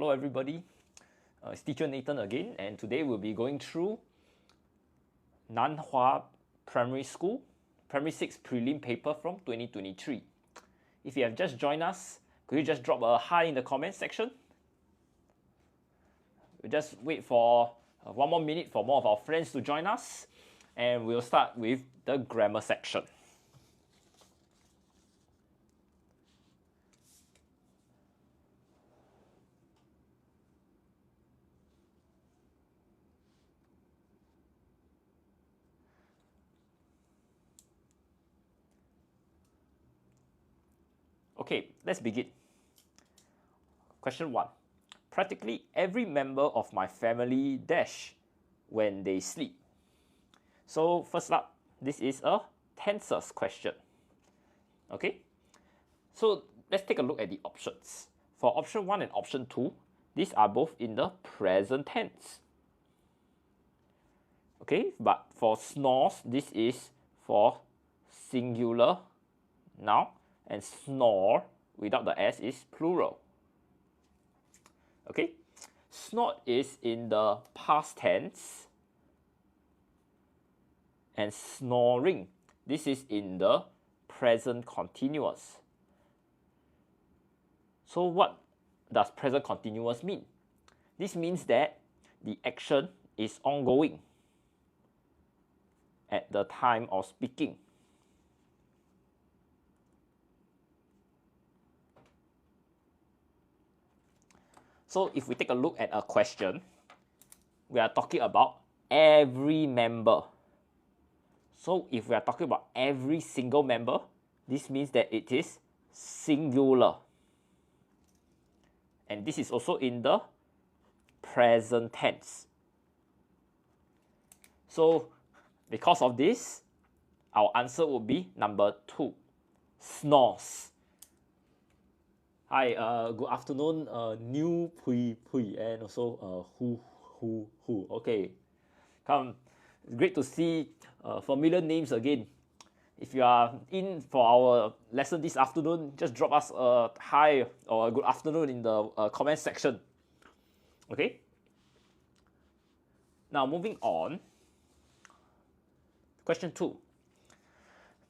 Hello everybody, it's teacher Nathan again, and today we'll be going through Nan Hua Primary School, Primary 6 Prelim Paper from 2023. If you have just joined us, could you just drop a hi in the comment section? We'll just wait for 1 more minute for more of our friends to join us, and we'll start with the grammar section. Okay, let's begin. Question 1. Practically every member of my family dash when they sleep. So first up, this is a tenses question. Okay, so let's take a look at the options. For option 1 and option 2, these are both in the present tense. Okay, but for snores, this is for singular noun, and snore without the S is plural. Okay, snort is in the past tense, and snoring, this is in the present continuous. So what does present continuous mean? This means that the action is ongoing at the time of speaking. So if we take a look at a question, we are talking about every member. So if we are talking about every single member, this means that it is singular. And this is also in the present tense. So because of this, our answer would be number 2, snores. Hi, good afternoon, 𝗪𝗧𝗧𝗧, and also who. Okay, great to see familiar names again. If you are in for our lesson this afternoon, just drop us a hi or a good afternoon in the comment section. Okay. Now moving on. Question 2.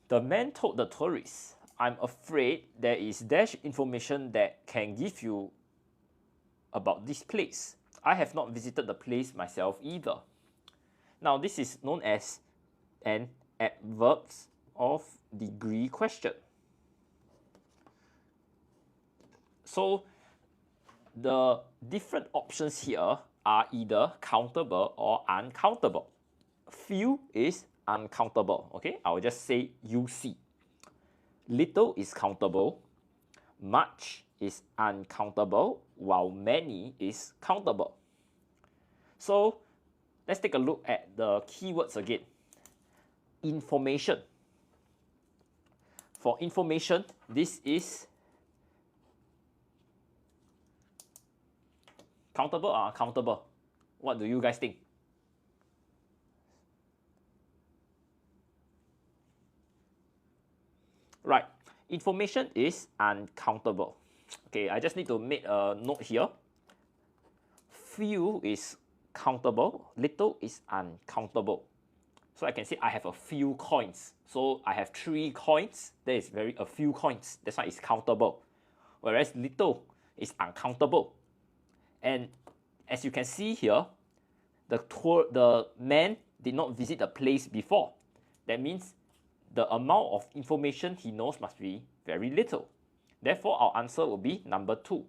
The man told the tourists, "I'm afraid there is dash information that can give you about this place. I have not visited the place myself either." Now this is known as an adverbs of degree question. So the different options here are either countable or uncountable. Few is uncountable. Okay, I will just say UC. Little is countable, much is uncountable, while many is countable. So let's take a look at the keywords again. Information. For information, this is countable or uncountable? What do you guys think? Right, information is uncountable. Okay, I just need to make a note here. Few is countable, little is uncountable. So I can say I have a few coins. So I have 3 coins, that is a few coins. That's why it's countable. Whereas little is uncountable. And as you can see here, the man did not visit the place before. That means the amount of information he knows must be very little. Therefore, our answer will be number 2.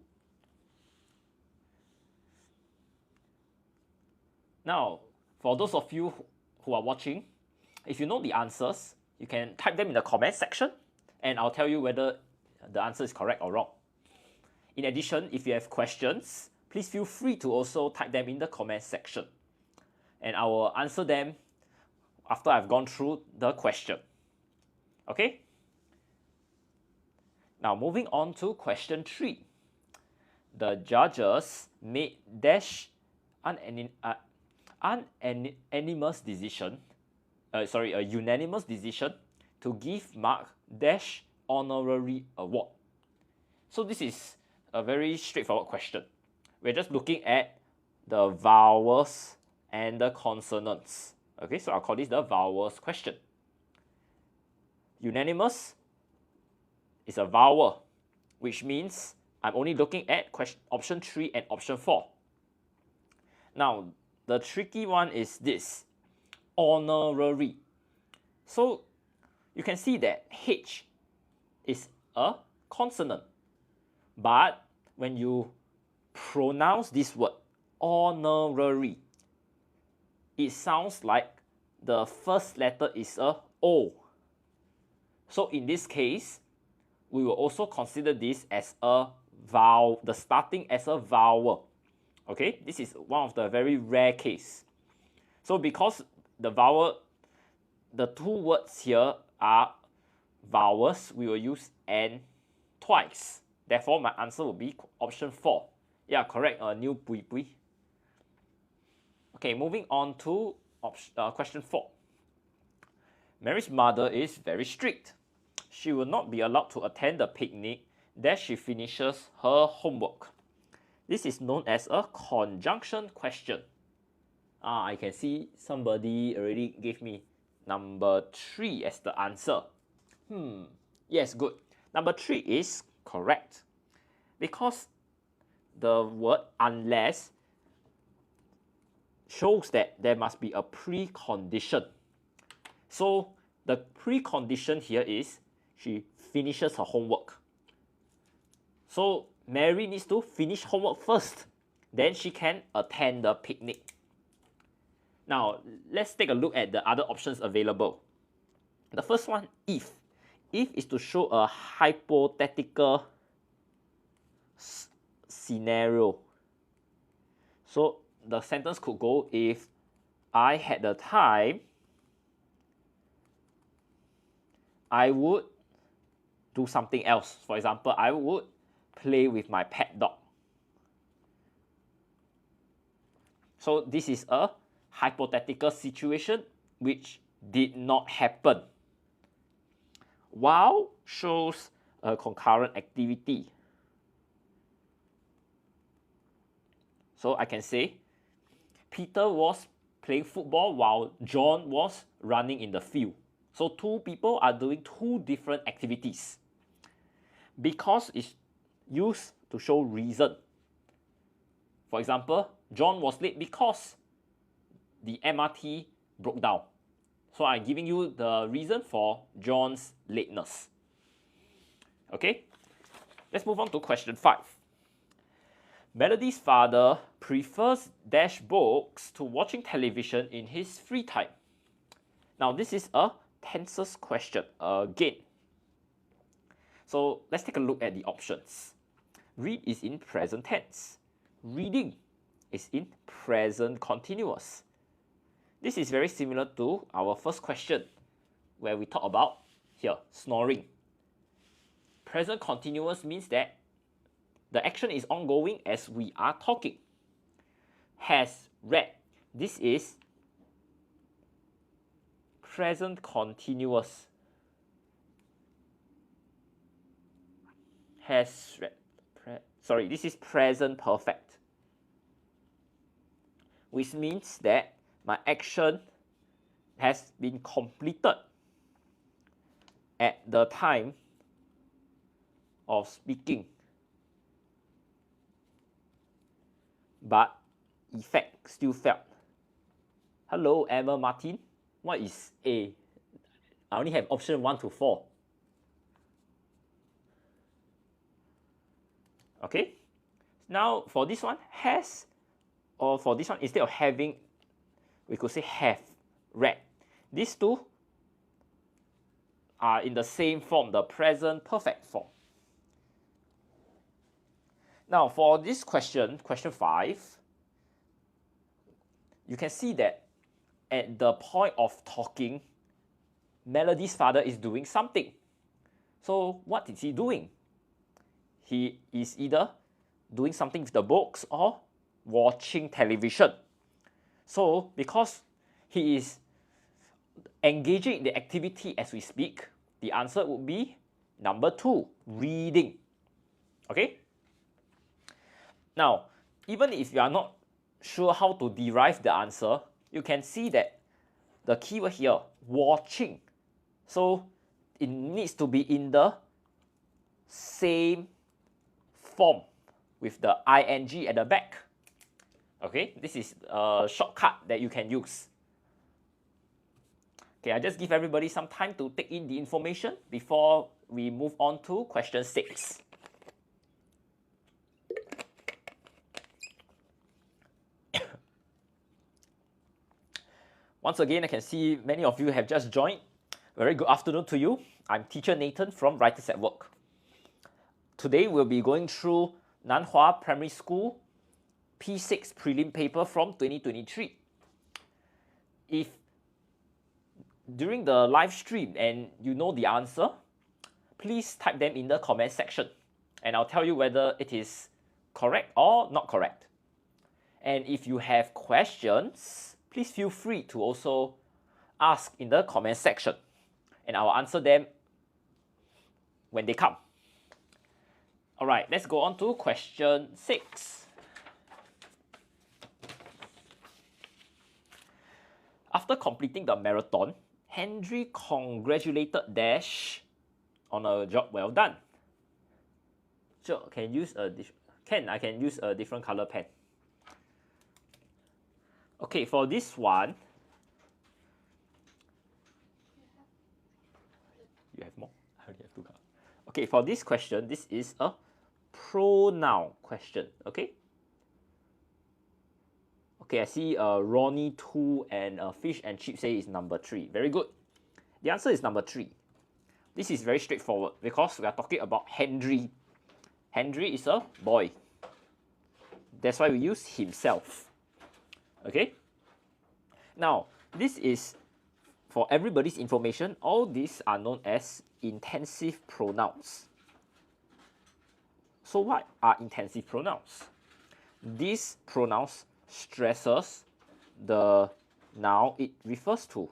Now, for those of you who are watching, if you know the answers, you can type them in the comment section, and I'll tell you whether the answer is correct or wrong. In addition, if you have questions, please feel free to also type them in the comment section, and I will answer them after I've gone through the question. Okay? Now moving on to question 3. The judges made dash a unanimous decision to give Mark dash honorary award. So this is a very straightforward question. We're just looking at the vowels and the consonants. Okay, so I'll call this the vowels question. Unanimous is a vowel, which means I'm only looking at option 3 and option 4. Now, the tricky one is this, honorary. So you can see that H is a consonant, but when you pronounce this word, honorary, it sounds like the first letter is a O. So in this case, we will also consider this as a vowel, the starting as a vowel. Okay, this is one of the very rare case. So because the vowel, the two words here are vowels, we will use N twice. Therefore, my answer will be option 4. Yeah, correct, new 𝗖𝗢𝗡𝗖𝗧. Okay, moving on to question 4. Mary's mother is very strict. She will not be allowed to attend the picnic that she finishes her homework. This is known as a conjunction question. I can see somebody already gave me number 3 as the answer. Yes, good. Number 3 is correct. Because the word unless shows that there must be a precondition. So the precondition here is she finishes her homework. So Mary needs to finish homework first, then she can attend the picnic. Now, let's take a look at the other options available. The first one, if. If is to show a hypothetical scenario. So the sentence could go, if I had the time, I would do something else. For example, I would play with my pet dog. So this is a hypothetical situation which did not happen. While shows a concurrent activity. So I can say, Peter was playing football while John was running in the field. So two people are doing two different activities. Because it's used to show reason. For example, John was late because the MRT broke down. So I'm giving you the reason for John's lateness. Okay, let's move on to question 5. Melody's father prefers dash books to watching television in his free time. Now this is a tenses question again. So let's take a look at the options. Read is in present tense. Reading is in present continuous. This is very similar to our first question where we talk about here, snoring. Present continuous means that the action is ongoing as we are talking. Has read. This is present continuous. Has read. This is present perfect. Which means that my action has been completed at the time of speaking, but effect still felt. Hello, Emma Martin. What is A? I only have option 1 to 4. Okay. Now for this one, has, or for this one, instead of having, we could say have, read. These two are in the same form, the present perfect form. Now for this question, question 5, you can see that at the point of talking, Melody's father is doing something. So what is he doing? He is either doing something with the books or watching television. So because he is engaging in the activity as we speak, the answer would be number 2, reading. Okay? Now, even if you are not sure how to derive the answer, you can see that the keyword here, watching. So it needs to be in the same form with the ing at the back. Okay, this is a shortcut that you can use. Okay, I just give everybody some time to take in the information before we move on to question 6. Once again, I can see many of you have just joined. Very good afternoon to you. I'm teacher Nathan from Writers at Work. Today we'll be going through Nan Hua Primary School P6 Prelim Paper from 2023. If during the live stream and you know the answer, please type them in the comment section and I'll tell you whether it is correct or not correct. And if you have questions, please feel free to also ask in the comment section and I'll answer them when they come. Alright, let's go on to question 6. After completing the marathon, Henry congratulated Dash on a job well done. So I can use a different color pen. Okay, for this one, you have more? I only have 2 colors. Okay, for this question, this is a pronoun question. Okay. Okay, I see Ronnie 2 and Fish and Chip say is number 3. Very good. The answer is number 3. This is very straightforward because we are talking about Henry. Henry is a boy. That's why we use himself. Okay. Now, this is for everybody's information. All these are known as intensive pronouns. So what are intensive pronouns? These pronouns stresses the noun it refers to.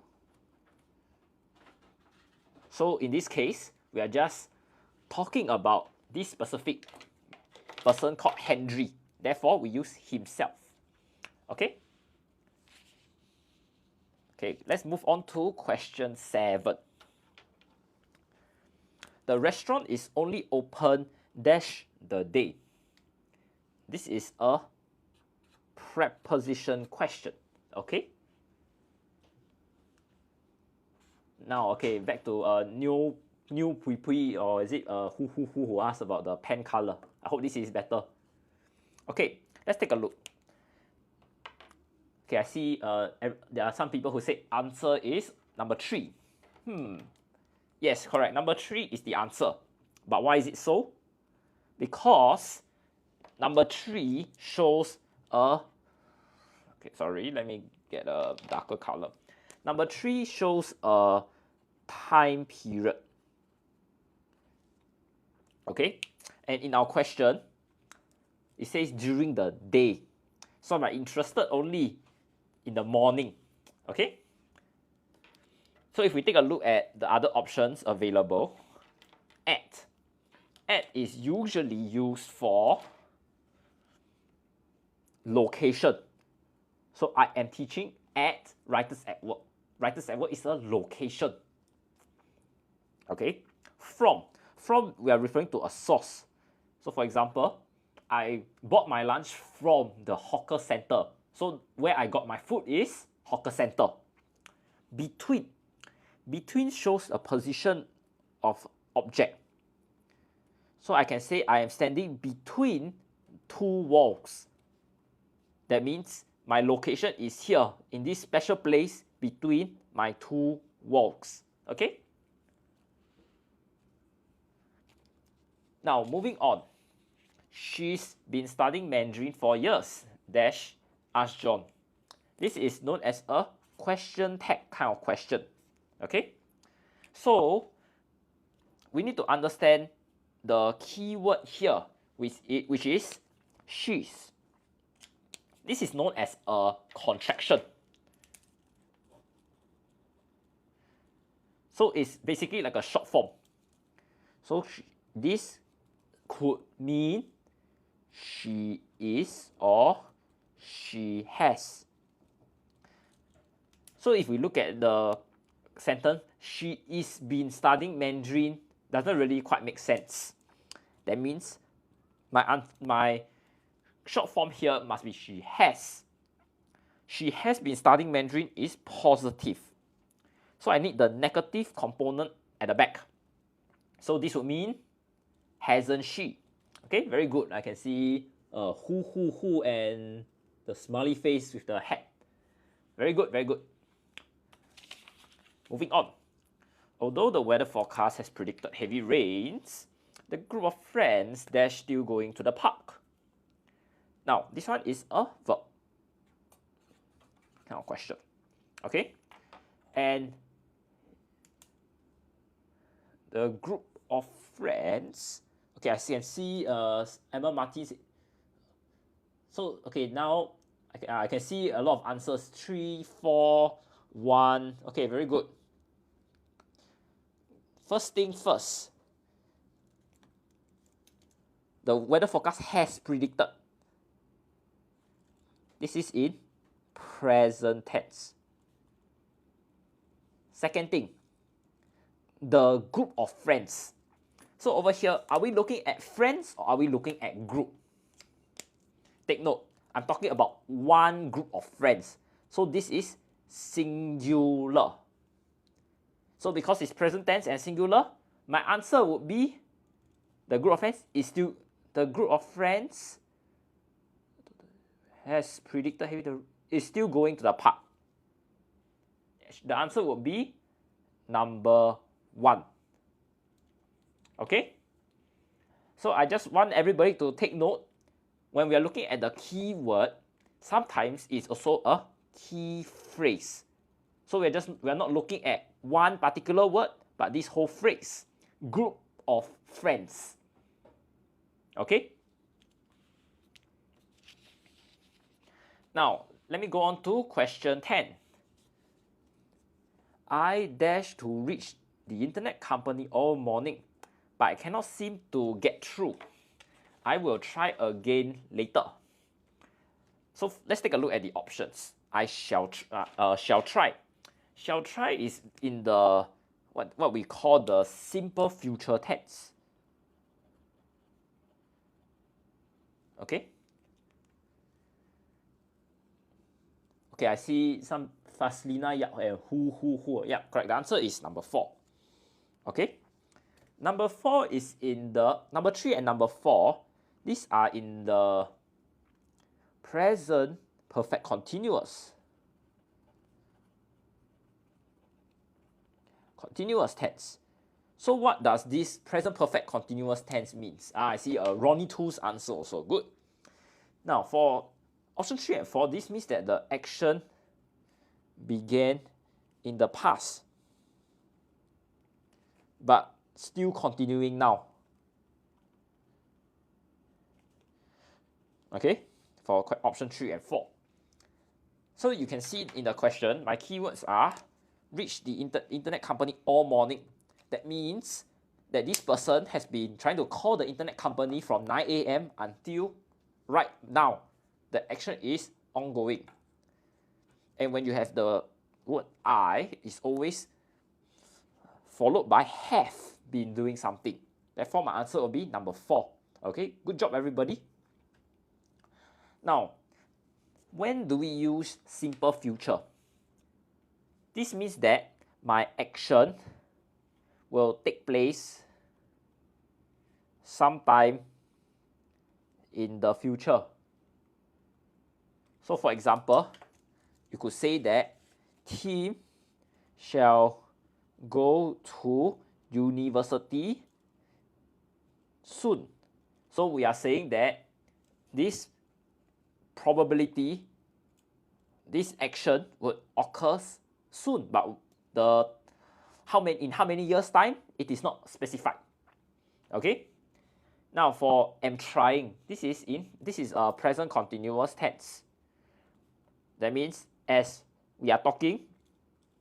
So in this case, we are just talking about this specific person called Henry. Therefore, we use himself. Okay? Okay, let's move on to question 7. The restaurant is only open dash the day. This is a preposition question. Okay? Now, okay, back to new 𝗖𝗎𝗡𝗖𝗓, or is it who asked about the pen color. I hope this is better. Okay, let's take a look. Okay, I see there are some people who say answer is number 3. Yes, correct. Number 3 is the answer. But why is it so? Because number 3 shows a... Okay, sorry, let me get a darker color. Number 3 shows a time period. Okay, and in our question, it says during the day. So I'm interested only in the morning. Okay, so if we take a look at the other options available, at is usually used for location. So I am teaching at Writers at Work. Writers at Work is a location. Okay, from we are referring to a source. So for example, I bought my lunch from the hawker center. So where I got my food is hawker center. Between shows a position of object. So I can say I am standing between 2 walls. That means my location is here in this special place between my 2 walls. Okay? Now, moving on. She's been studying Mandarin for years. Dash, asked John. This is known as a question tag kind of question. Okay? So, we need to understand the keyword here, which is she's. This is known as a contraction. So it's basically like a short form. So this could mean she is or she has. So if we look at the sentence, she is been studying Mandarin, doesn't really quite make sense. That means my short form here must be she has. She has been studying Mandarin is positive. So I need the negative component at the back. So this would mean hasn't she. Okay, very good. I can see who and the smiley face with the hat. Very good, very good. Moving on. Although the weather forecast has predicted heavy rains, the group of friends they're still going to the park. Now, this one is a verb kind of question. Okay? And the group of friends, okay, I can see Emma Martin. So, okay, now I can see a lot of answers. 3, 4, 1. Okay, very good. First thing first, the weather forecast has predicted. This is in present tense. Second thing, the group of friends. So over here, are we looking at friends or are we looking at group? Take note, I'm talking about one group of friends. So this is singular. So because it's present tense and singular, my answer would be the group of friends is still, the group of friends has predicted is still going to the park. The answer would be number 1. Okay? So I just want everybody to take note, when we are looking at the keyword, sometimes it's also a key phrase. So we're not looking at one particular word, but this whole phrase, group of friends. Okay? Now, let me go on to question 10. I dash to reach the internet company all morning, but I cannot seem to get through. I will try again later. So let's take a look at the options. I shall try. Shall try is in the what we call the simple future tense. Okay. Okay, I see some Faslina Yap and who. Yeah, correct. The answer is number 4. Okay. Number 4 is in the number 3 and number 4. These are in the present perfect continuous. Continuous tense. So what does this present perfect continuous tense means? I see Ronnie Too's answer also. Good. Now for option 3 and 4, this means that the action began in the past, but still continuing now. Okay, for option 3 and 4. So you can see in the question, my keywords are reach the internet company all morning. That means that this person has been trying to call the internet company from 9 AM until right now. The action is ongoing. And when you have the word I, it's always followed by have been doing something. Therefore, my answer will be number 4. Okay, good job everybody. Now, when do we use simple future? This means that my action will take place sometime in the future. So for example, you could say that Tim shall go to university soon. So we are saying that this probability, this action would occur soon, but in how many years time, it is not specified. Okay. Now for am trying, this is a present continuous tense. That means as we are talking,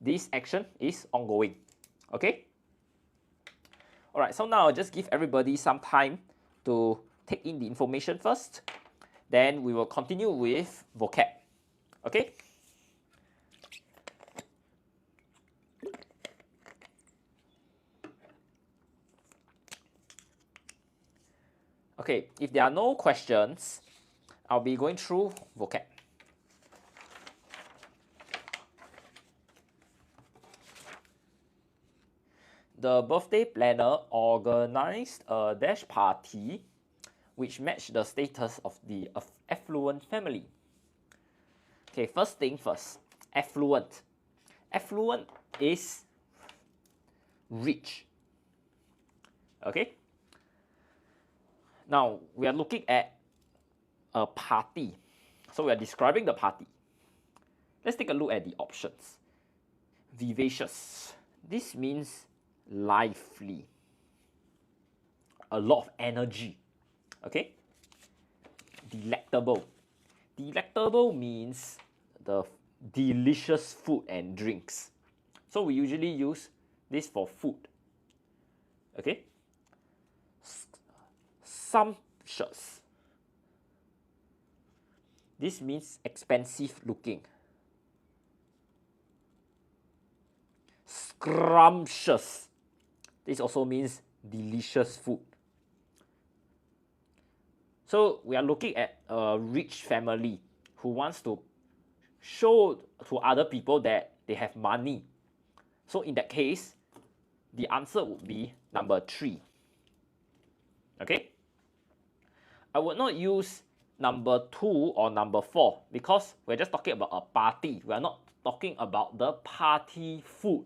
this action is ongoing. Okay. Alright, so now I'll just give everybody some time to take in the information first. Then we will continue with vocab. Okay? Okay, if there are no questions, I'll be going through vocab. The birthday planner organized a dash party which matched the status of the affluent family. Okay, first thing first, affluent. Affluent is rich. Okay? Now, we are looking at a party. So we are describing the party. Let's take a look at the options. Vivacious. This means lively. A lot of energy. Okay? Delectable. Delectable means the delicious food and drinks. So we usually use this for food. Okay? Sumptuous. This means expensive looking. Scrumptious. This also means delicious food. So we are looking at a rich family who wants to show to other people that they have money. So in that case, the answer would be number 3. Okay? I would not use number 2 or number 4 because we're just talking about a party. We are not talking about the party food.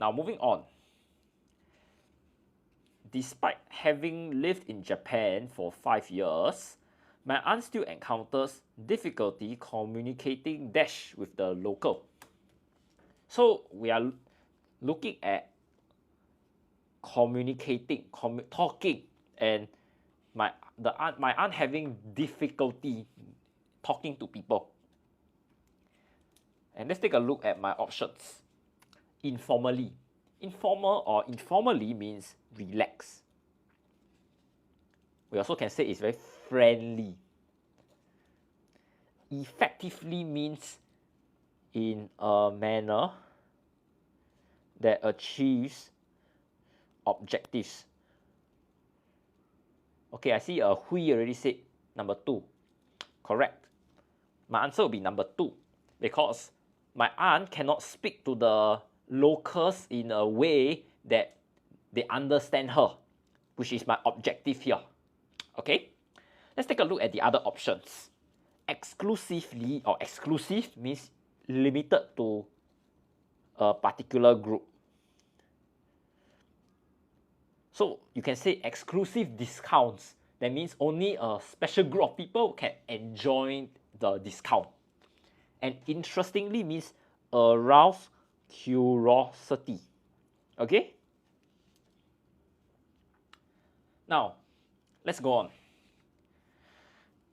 Now moving on. Despite having lived in Japan for 5 years, my aunt still encounters difficulty communicating dash with the local. So we are looking at communicating, talking, and my aunt having difficulty talking to people. And let's take a look at my options. Informally. Informal or informally means relax. We also can say it's very friendly. Effectively means in a manner that achieves objectives. Okay, I see Hui already said number 2. Correct. My answer will be number 2 because my aunt cannot speak to the locals in a way that they understand her, which is my objective here. Okay? Let's take a look at the other options. Exclusively or exclusive means limited to a particular group. So you can say exclusive discounts. That means only a special group of people can enjoy the discount. And interestingly means arouse curiosity. Okay? Now, let's go on.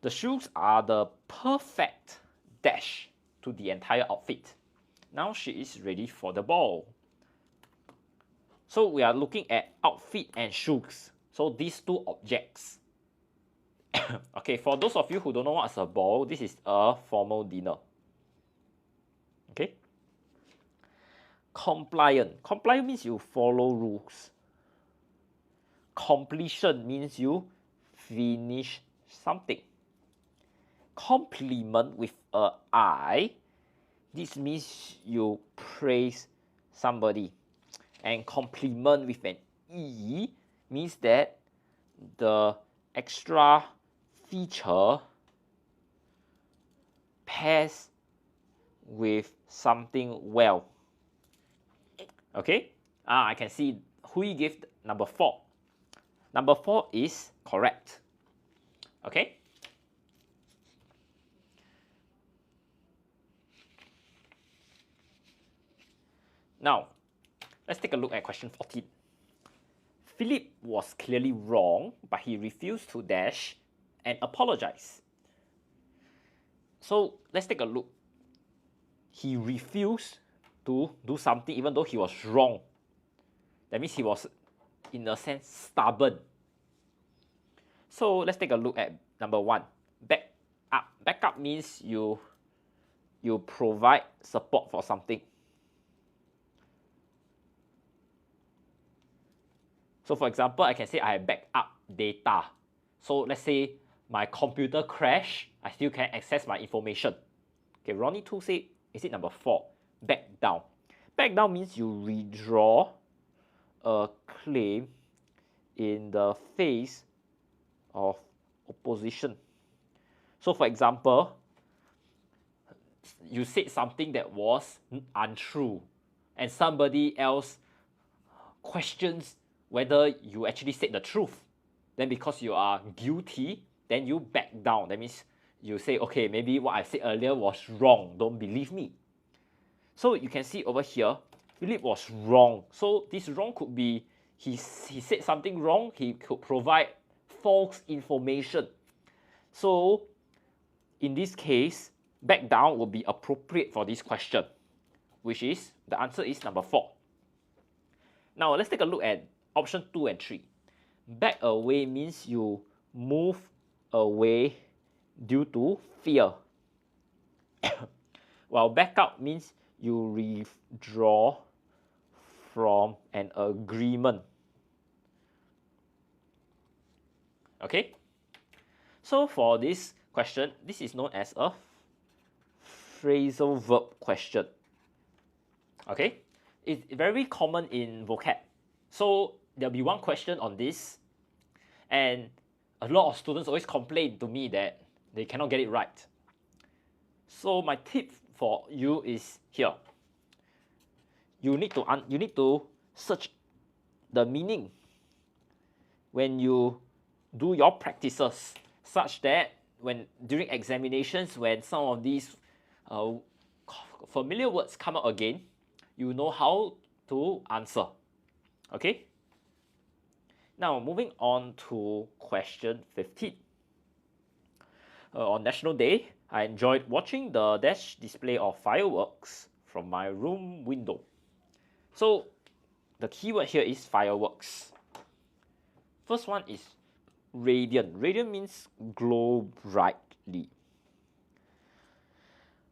The shoes are the perfect dash to the entire outfit. Now she is ready for the ball. So we are looking at outfit and shoes. So these two objects. Okay, for those of you who don't know what's a ball, this is a formal dinner. Okay? Compliant. Compliant means you follow rules. Completion means you finish something. Compliment with a I. This means you praise somebody. And compliment with an E means that the extra feature pairs with something well. Okay? I can see Hui gave number 4. Number 4 is correct. Okay? Now, let's take a look at question 14. Philip was clearly wrong, but he refused to dash and apologize. So let's take a look. He refused to do something even though he was wrong. That means he was, in a sense, stubborn. So let's take a look at number 1, back up. Back up means you provide support for something. So for example, I can say I back up data. So let's say my computer crash, I still can access my information. Okay, Ronnie 2 said, is it number 4, back down. Back down means you withdraw a claim in the face of opposition. So for example, you said something that was untrue and somebody else questions whether you actually said the truth. Then because you are guilty, then you back down. That means you say, okay, maybe what I said earlier was wrong, don't believe me. So you can see over here, Philip was wrong. So this wrong could be he said something wrong, he could provide false information. So in this case, back down will be appropriate for this question, which is, the answer is number 4. Now let's take a look at option 2 and 3. Back away means you move away due to fear. While back up means you withdraw from an agreement. Okay? So for this question, this is known as a phrasal verb question. Okay? It's very common in vocab. So there'll be one question on this, and a lot of students always complain to me that they cannot get it right. So my tip for you is here. You need to search the meaning when you do your practices, such that during examinations, when some of these familiar words come out again, you know how to answer. Okay? Now moving on to question 15. On National Day, I enjoyed watching the display of fireworks from my room window. So the keyword here is fireworks. First one is radiant. Radiant means glow brightly.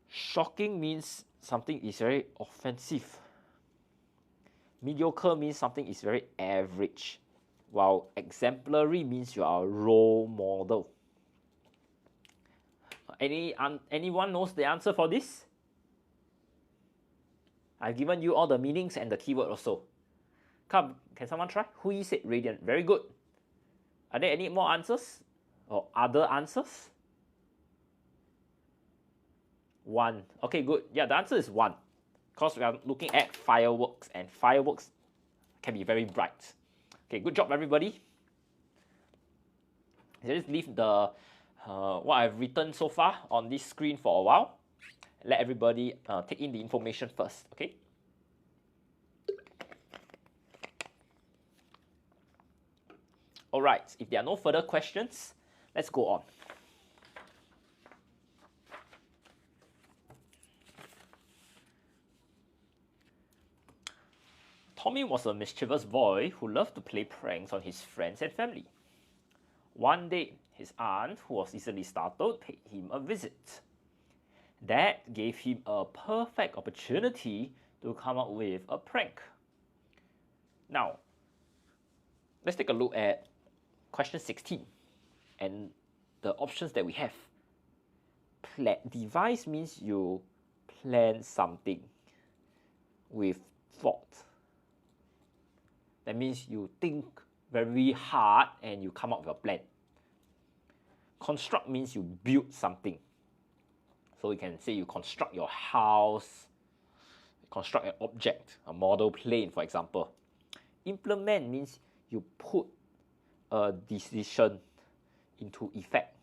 Shocking means something is very offensive. Mediocre means something is very average, while exemplary means you are a role model. Anyone knows the answer for this? I've given you all the meanings and the keyword also. Come, can someone try? Hui said radiant. Very good. Are there any more answers or other answers? 1. Okay, good. Yeah, the answer is 1. Because we are looking at fireworks, and fireworks can be very bright. Okay, good job, everybody. Let's leave the what I've written so far on this screen for a while. Let everybody take in the information first, okay? All right, if there are no further questions, let's go on. Tommy was a mischievous boy who loved to play pranks on his friends and family. One day, his aunt, who was easily startled, paid him a visit. That gave him a perfect opportunity to come up with a prank. Now, let's take a look at question 16 and the options that we have. Devise means you plan something with thought. That means you think very hard and you come up with a plan. Construct means you build something. So you can say you construct your house, construct an object, a model plane, for example. Implement means you put a decision into effect.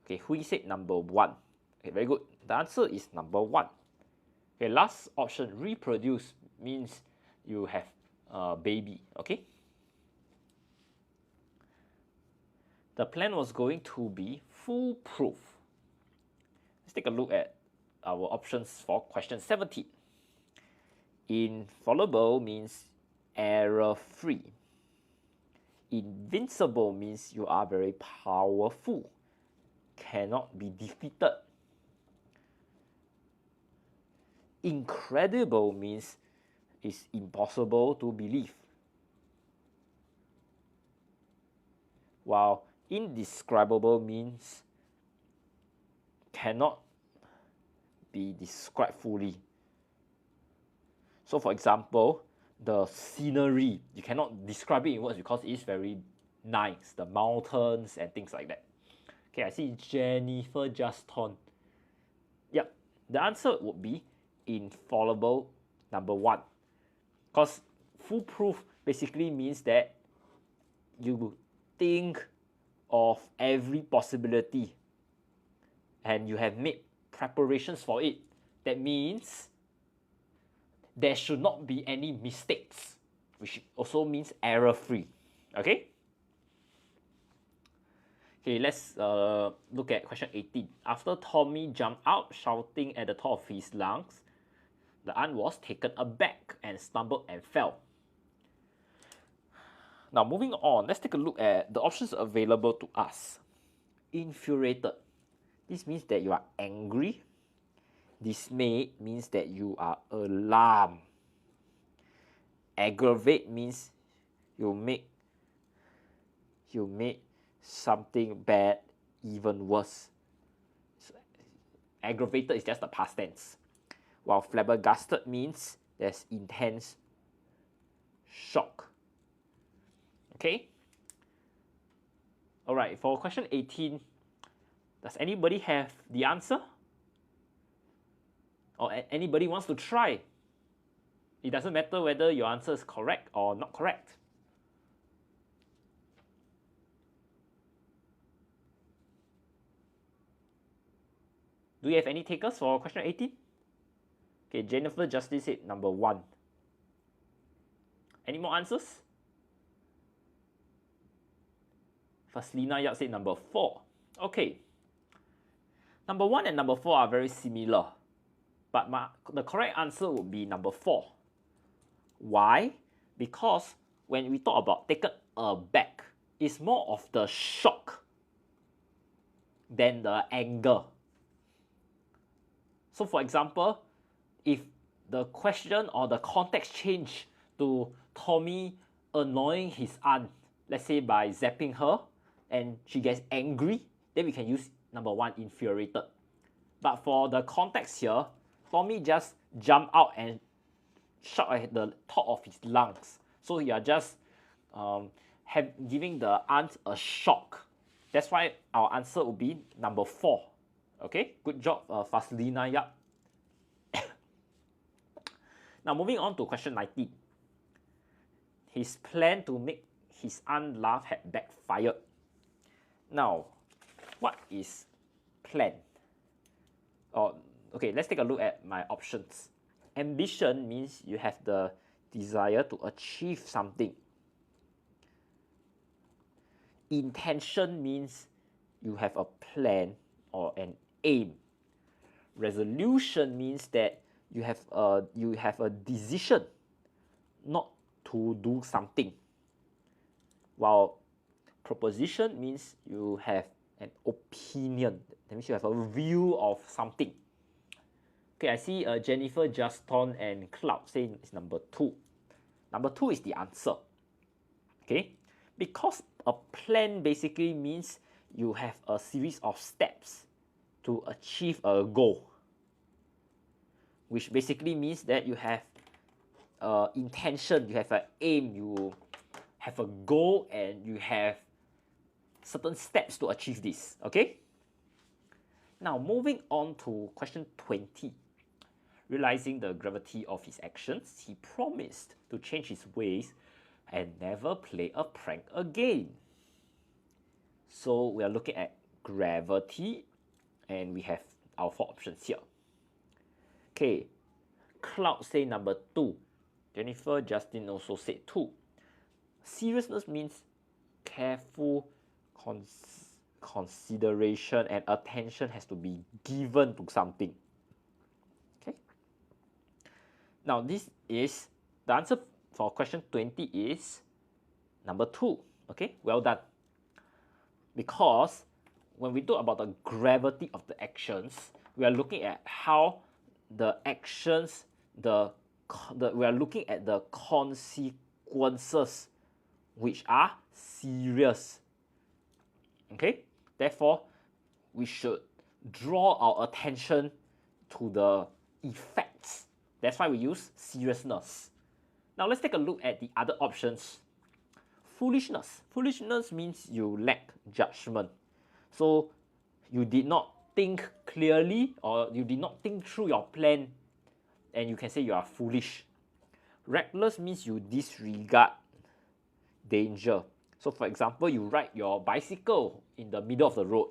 Okay, Hui said number 1. Okay, very good. The answer is number 1. Okay, last option, reproduce, means you have a baby, okay? The plan was going to be foolproof. Let's take a look at our options for question 17. Infallible means error-free. Invincible means you are very powerful, cannot be defeated. Incredible means it's impossible to believe. While indescribable means cannot be described fully. So for example, the scenery, you cannot describe it in words because it is very nice, the mountains and things like that. Okay, I see Jennifer Juston. Yep, the answer would be infallible number 1. Because foolproof basically means that you think of every possibility and you have made preparations for it. That means there should not be any mistakes, which also means error-free. Okay? Okay, let's look at question 18. After Tommy jumped out, shouting at the top of his lungs, the aunt was taken aback and stumbled and fell. Now, moving on, let's take a look at the options available to us. Infuriated. This means that you are angry. Dismayed means that you are alarmed. Aggravate means you make something bad even worse. So, aggravated is just the past tense. While flabbergasted means there's intense shock. Okay? Alright, for question 18, does anybody have the answer? Or anybody wants to try? It doesn't matter whether your answer is correct or not correct. Do you have any takers for question 18? Okay, Jennifer Justice said number 1. Any more answers? Faslina Yap said number 4. Okay. Number 1 and number 4 are very similar. But the correct answer would be number 4. Why? Because when we talk about taken aback, it's more of the shock than the anger. So for example, if the question or the context change to Tommy annoying his aunt, let's say by zapping her, and she gets angry, then we can use number 1, infuriated. But for the context here, Tommy just jumped out and shot at the top of his lungs. So you are just giving the aunt a shock. That's why our answer would be number 4. Okay, good job, Faslina Yap. Now moving on to question 19. His plan to make his aunt laugh had backfired. Now, what is plan? Okay, let's take a look at my options. Ambition means you have the desire to achieve something. Intention means you have a plan or an aim. Resolution means that you have a decision not to do something. While proposition means you have an opinion. That means you have a view of something. Okay, I see Jennifer, Juston, and Cloud saying it's number 2. Number 2 is the answer. Okay, because a plan basically means you have a series of steps to achieve a goal, which basically means that you have intention, you have an aim, you have a goal, and you have certain steps to achieve this. Okay? Now, moving on to question 20. Realizing the gravity of his actions, he promised to change his ways and never play a prank again. So we are looking at gravity, and we have our 4 options here. Okay, Cloud say number 2. Jennifer, Justin also said 2. Seriousness means careful consideration and attention has to be given to something. Okay. Now this is the answer for question 20 is number 2. Okay, well done. Because when we talk about the gravity of the actions, we are looking at how the actions, we are looking at the consequences which are serious. Okay, therefore, we should draw our attention to the effects. That's why we use seriousness. Now let's take a look at the other options. Foolishness. Foolishness means you lack judgment. So you did not think clearly, or you did not think through your plan, and you can say you are foolish. Reckless means you disregard danger. So for example, you ride your bicycle in the middle of the road.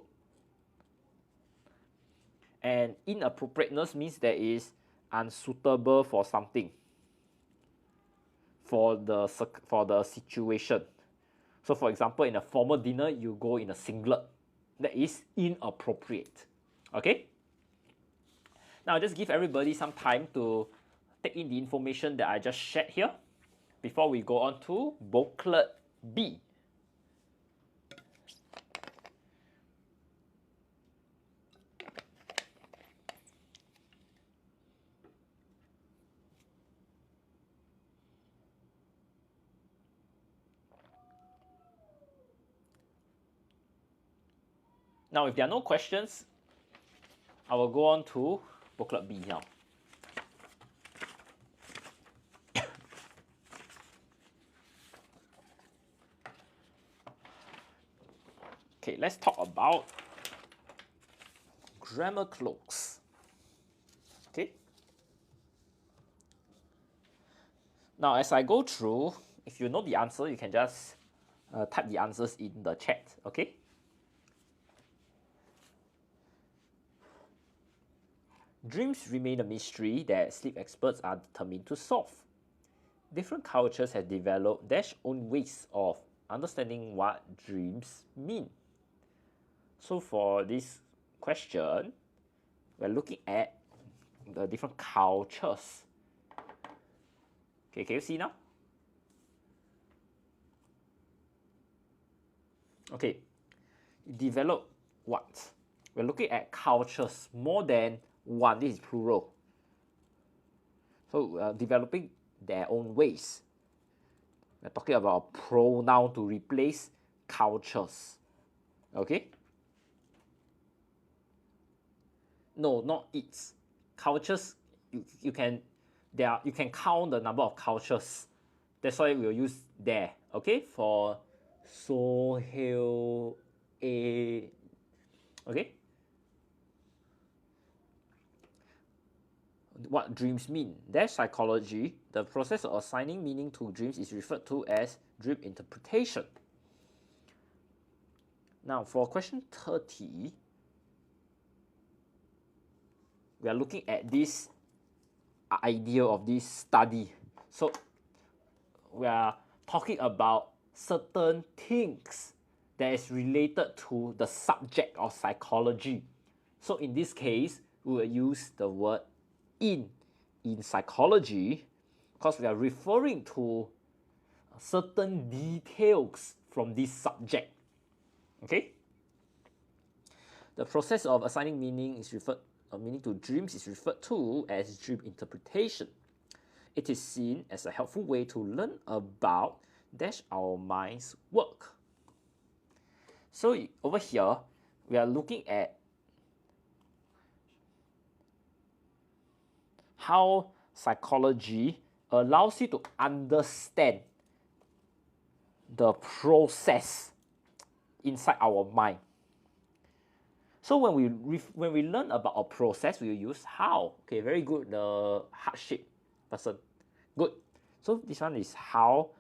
And inappropriateness means that is unsuitable for something, for the situation. So for example, in a formal dinner, you go in a singlet. That is inappropriate. Okay? Now just give everybody some time to take in the information that I just shared here before we go on to booklet B. Now, if there are no questions, I will go on to booklet B now. Okay, let's talk about grammar cloaks. Okay. Now, as I go through, if you know the answer, you can just type the answers in the chat. Okay. Dreams remain a mystery that sleep experts are determined to solve. Different cultures have developed their own ways of understanding what dreams mean. So for this question, we're looking at the different cultures. Okay, can you see now? Okay, develop what? We're looking at cultures, more than one. This is plural. So developing their own ways. We're talking about a pronoun to replace cultures. Okay? No, not its. Cultures, you can count the number of cultures. That's why we'll use there. Okay? For 𝗖𝗢𝗡𝗖𝗧. Okay? What dreams mean? There's psychology. The process of assigning meaning to dreams is referred to as dream interpretation. Now, for question 30, we are looking at this idea of this study. So, we are talking about certain things that is related to the subject of psychology. So, in this case, we will use the word in psychology, because we are referring to certain details from this subject. Okay? The process of assigning meaning to dreams is referred to as dream interpretation. It is seen as a helpful way to learn about our minds work. So over here, we are looking at how psychology allows you to understand the process inside our mind. So when we learn about a process, we use how. Okay, very good. The heart-shaped person. Good. So this one is how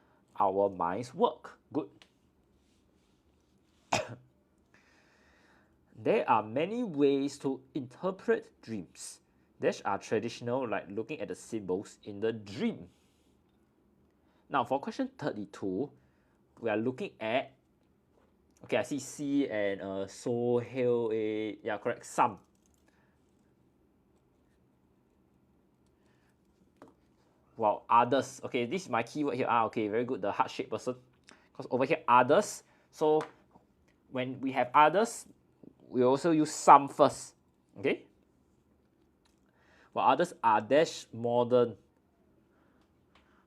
our minds work. Good. There are many ways to interpret dreams. These are traditional, like looking at the symbols in the dream. Now, for question 32, we are looking at, okay, I see C and 𝗖𝗢𝗡𝗖𝗧, yeah, correct, some. While others, okay, this is my keyword here. Okay, very good, the heart-shaped person. because over here others. So when we have others, we also use some first. Okay. While others are dash modern.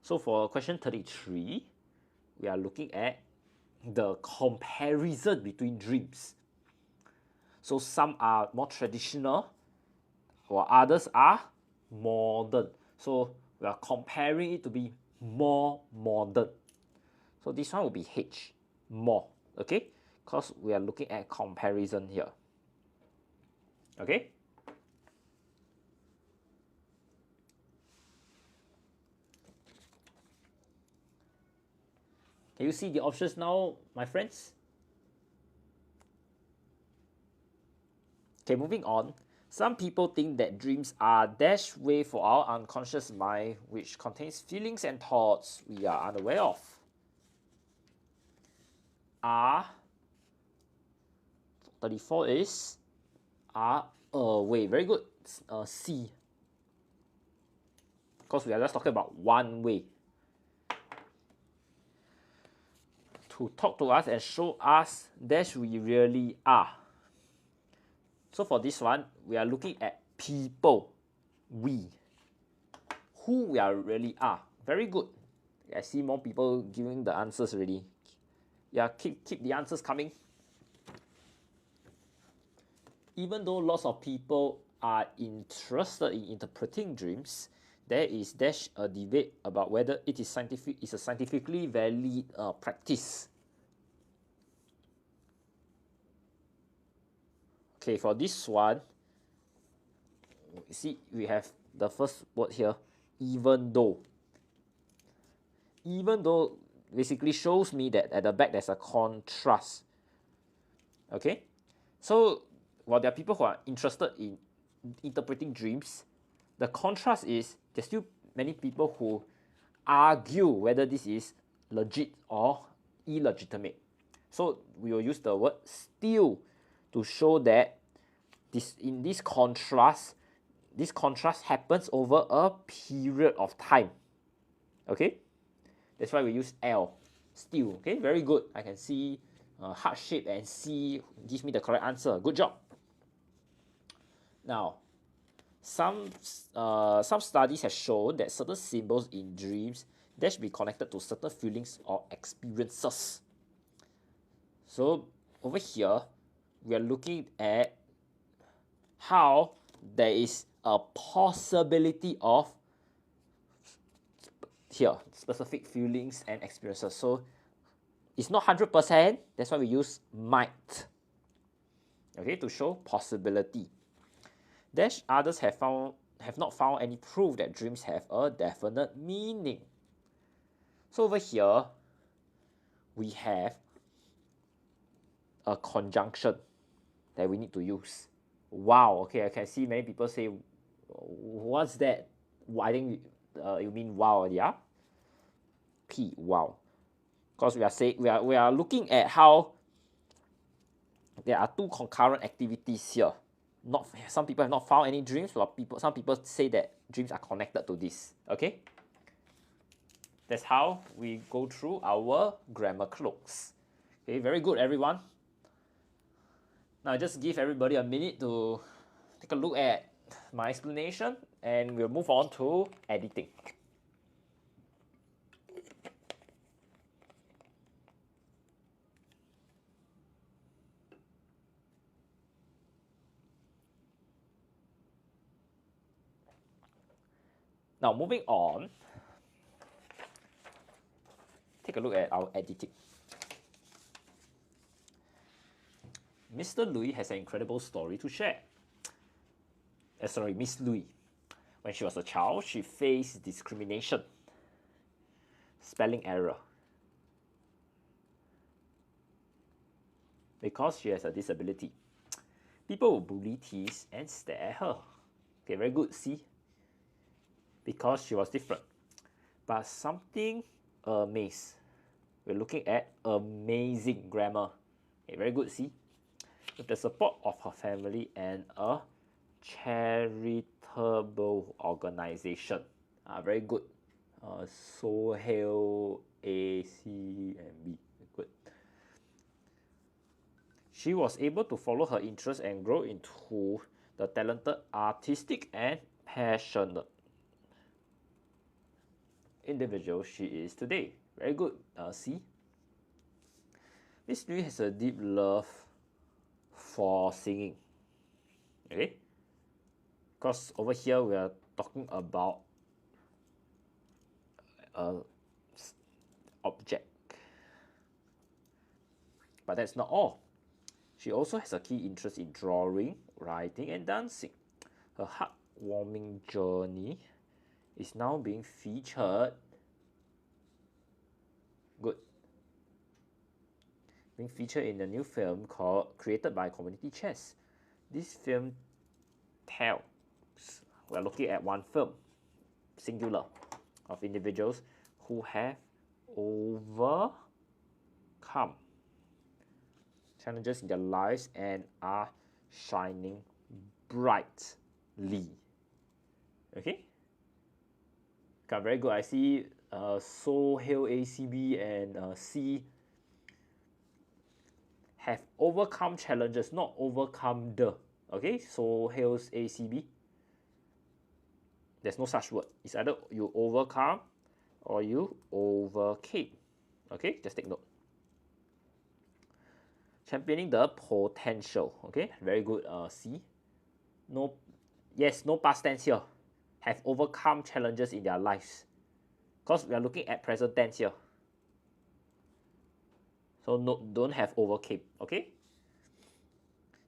So for question 33, we are looking at the comparison between dreams. So some are more traditional, while others are modern. So we are comparing it to be more modern. So this one will be H, more, okay? Because we are looking at comparison here. Okay? Can you see the options now, my friends? Okay, moving on. Some people think that dreams are dash way for our unconscious mind, which contains feelings and thoughts we are unaware of. Are 34 is are away. Very good. C. Because we are just talking about one way. To talk to us and show us dash we really are. So for this one, we are looking at people, we, who we are really are. Very good. I see more people giving the answers already. Yeah, keep the answers coming. Even though lots of people are interested in interpreting dreams, there is dash a debate about whether it is a scientifically valid practice. Okay, for this one, see, we have the first word here, even though. Even though basically shows me that at the back there's a contrast. Okay, so while there are people who are interested in interpreting dreams, the contrast is there's still many people who argue whether this is legit or illegitimate. So we will use the word still to show that this contrast happens over a period of time. Okay, that's why we use L, still. Okay, very good. I can see heart shape and C gives me the correct answer. Good job. Now, some studies have shown that certain symbols in dreams that should be connected to certain feelings or experiences. So over here, we are looking at how there is a possibility of specific feelings and experiences. So it's not 100%, that's why we use might, okay, to show possibility. Dash others have not found any proof that dreams have a definite meaning. So over here, we have a conjunction that we need to use. Wow, okay, I can see many people say, what's that? I think you mean wow, yeah? P, wow. Because we are looking at how there are two concurrent activities here. Some people have not found any dreams, but some people say that dreams are connected to this. Okay? That's how we go through our grammar cloaks. Okay, very good, everyone. Now just give everybody a minute to take a look at my explanation, and we'll move on to editing. Now moving on, take a look at our editing. Mr. Louis has an incredible story to share. Miss Louis. When she was a child, she faced discrimination, spelling error, because she has a disability. People would bully, tease, and stare at her. Okay, very good, see? Because she was different. But something amazed. We're looking at amazing grammar. Okay, very good, see? With the support of her family and a charitable organization. Very good. 𝗖𝗢𝗡𝗖𝗧, A, C, and B. She was able to follow her interests and grow into the talented, artistic, and passionate individual she is today. Very good, C. Miss Lui has a deep love for singing. Okay? Because over here we are talking about an object. But that's not all. She also has a key interest in drawing, writing, and dancing. Her heartwarming journey is now being featured. Good. Being featured in a new film created by Community Chess. This film tells, we are looking at one film, singular, of individuals who have overcome challenges in their lives and are shining brightly. Okay? Okay, very good. I see 𝗖𝗢𝗧𝗪 and C have overcome challenges, not overcome the. Okay, 𝗖𝗢𝗧𝗪. There's no such word. It's either you overcome or you overcame. Okay, just take note. Championing the potential. Okay, very good. C. No past tense here. Have overcome challenges in their lives. Because we are looking at present tense here. So don't have overcame. Okay.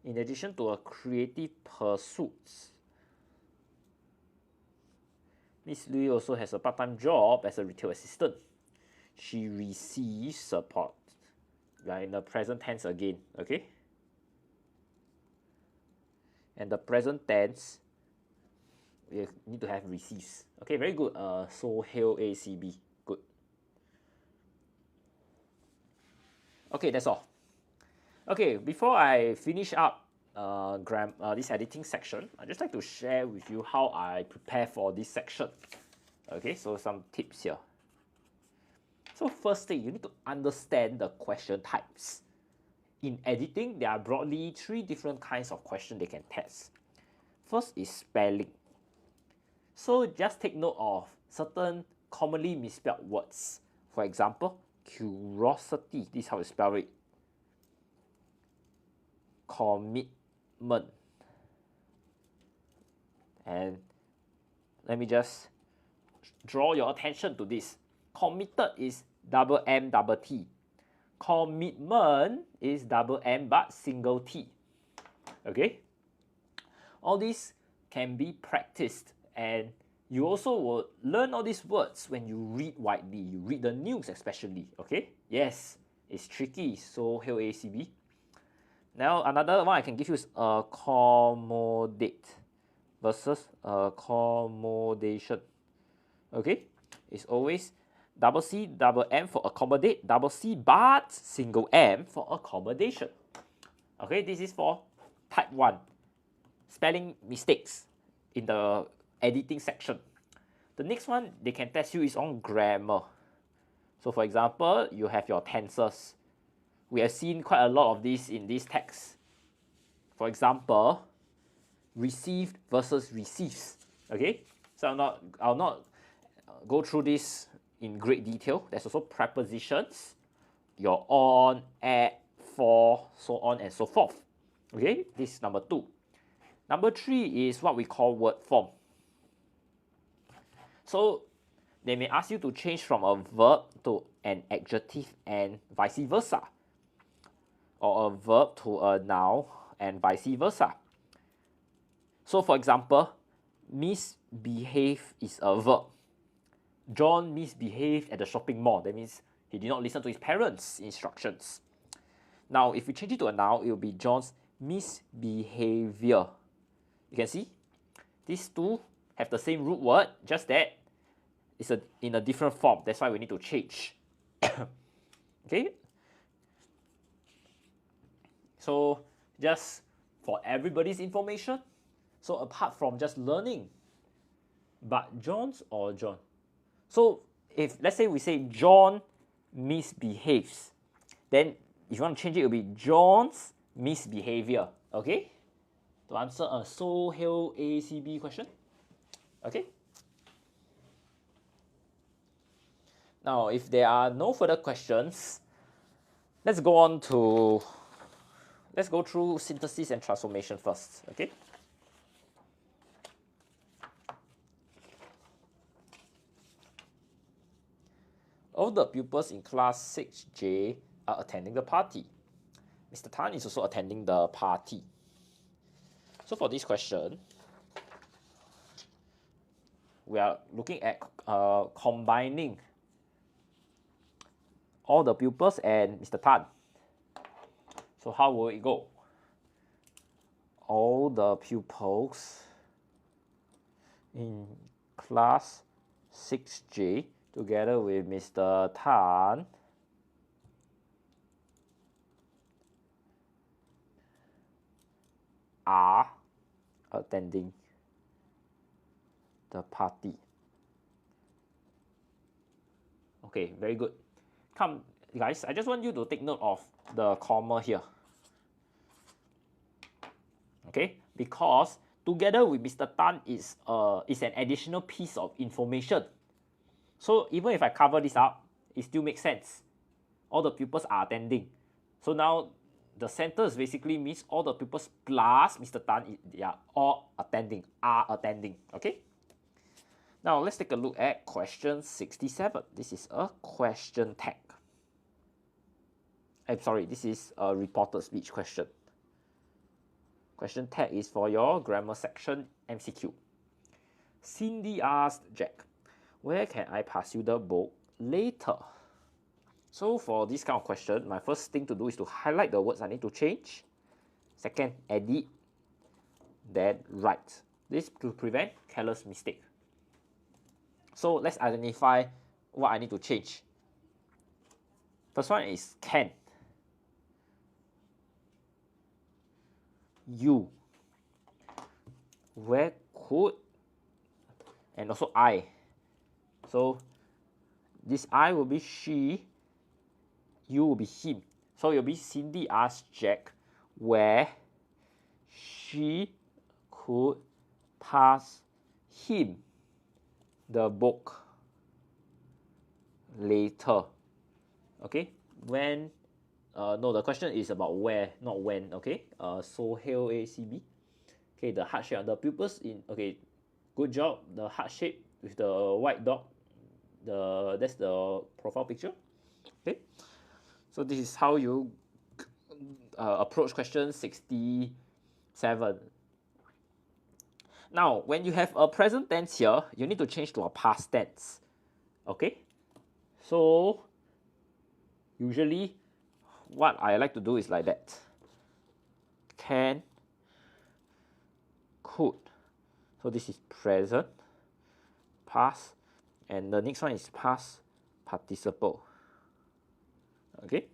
In addition to her creative pursuits, Miss Lui also has a part-time job as a retail assistant. She receives support. We are in the present tense again, okay? And the present tense, we need to have receives. Okay, very good. 𝗖𝗢𝗧𝗪. Good. Okay, that's all. Okay, before I finish up this editing section, I'd just like to share with you how I prepare for this section. Okay, so some tips here. So firstly, you need to understand the question types. In editing, there are broadly 3 different kinds of questions they can test. First is spelling. So just take note of certain commonly misspelled words. For example, curiosity, this is how you spell it. Commitment. And let me just draw your attention to this. Committed is double M double T. Commitment is double M but single T. Okay? All these can be practiced, and you also will learn all these words when you read widely. You read the news especially. Okay? Yes, it's tricky. 𝗖𝗢𝗧𝗪. Now another one I can give you is accommodate versus accommodation. Okay? It's always double C, double M for accommodate, double C but single M for accommodation. Okay, this is for type 1. Spelling mistakes in the editing section. The next one they can test you is on grammar. So for example, you have your tenses. We have seen quite a lot of these in this text. For example, received versus receives. Okay, so I'll not go through this in great detail. There's also prepositions, your on, at, for, so on and so forth. Okay, this is number 2. Number 3 is what we call word form. So they may ask you to change from a verb to an adjective and vice versa, or a verb to a noun and vice versa. So for example, misbehave is a verb. John misbehaved at the shopping mall. That means he did not listen to his parents' instructions. Now, if we change it to a noun, it will be John's misbehavior. You can see these two have the same root word, just that it's in a different form. That's why we need to change. Okay? So, just for everybody's information, so apart from just learning, but John's or John. So, if let's say we say John misbehaves, then if you want to change it, it will be John's misbehavior. Okay, to answer a 𝗖𝗢𝗧𝗪 question. Okay. Now, if there are no further questions, let's go through synthesis and transformation first. Okay. All the pupils in class 6J are attending the party. Mr. Tan is also attending the party. So for this question, we are looking at combining all the pupils and Mr. Tan. So how will it go? All the pupils in class 6J together with Mr. Tan are attending the party. Okay, very good. Come, guys, I just want you to take note of the comma here. Okay, because together with Mr. Tan is an additional piece of information. So even if I cover this up, it still makes sense. All the pupils are attending. So now the sentence basically means all the pupils plus Mr. Tan, they are all attending, okay? Now let's take a look at question 67. This is a question tag. I'm sorry, this is a reported speech question. Question tag is for your grammar section MCQ. Cindy asked Jack, "Where can I pass you the book later?" So for this kind of question, my first thing to do is to highlight the words I need to change. Second, edit. Then write. This to prevent careless mistake. So let's identify what I need to change. First one is can. You. Where could. And also I. So this I will be she. You will be him. So it will be Cindy asked Jack where she could pass him the book later. Okay, when no, the question is about where, not when. Okay, 𝗖𝗢𝗧𝗪. Okay, the heart shape, the pupils in. Okay, good job. The heart shape with the white dot. That's the profile picture. Okay, so this is how you approach question 67. Now, when you have a present tense here, you need to change to a past tense. Okay, so usually what I like to do is like that. Can, could. So this is present, past, and the next one is past participle. Okay.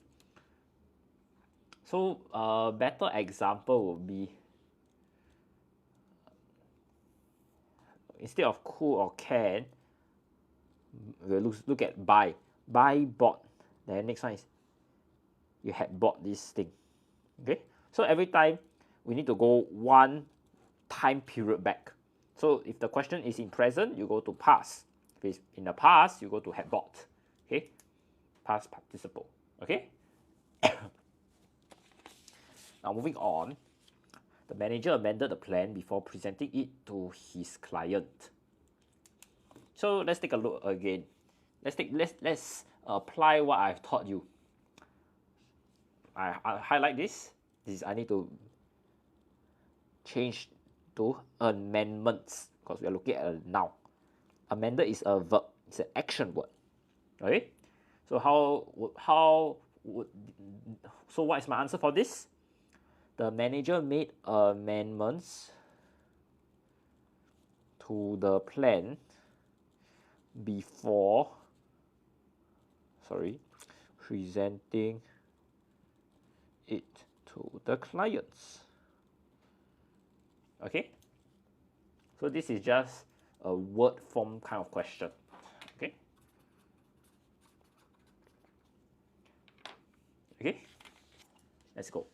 So a better example would be, instead of could or can, we'll look at buy. Buy, bought. Then next one is you had bought this thing. Okay. So every time we need to go one time period back. So if the question is in present, you go to past. If it's in the past, you go to had bought. Okay. Past participle. Okay. Now moving on. The manager amended the plan before presenting it to his client. So let's take a look again. Let's apply what I've taught you. I highlight this. I need to change to amendments because we are looking at a noun. Amended is a verb. It's an action word. Okay. So so what is my answer for this? The manager made amendments to the plan before presenting it to the clients. Okay, so this is just a word form kind of question. Okay, let's go.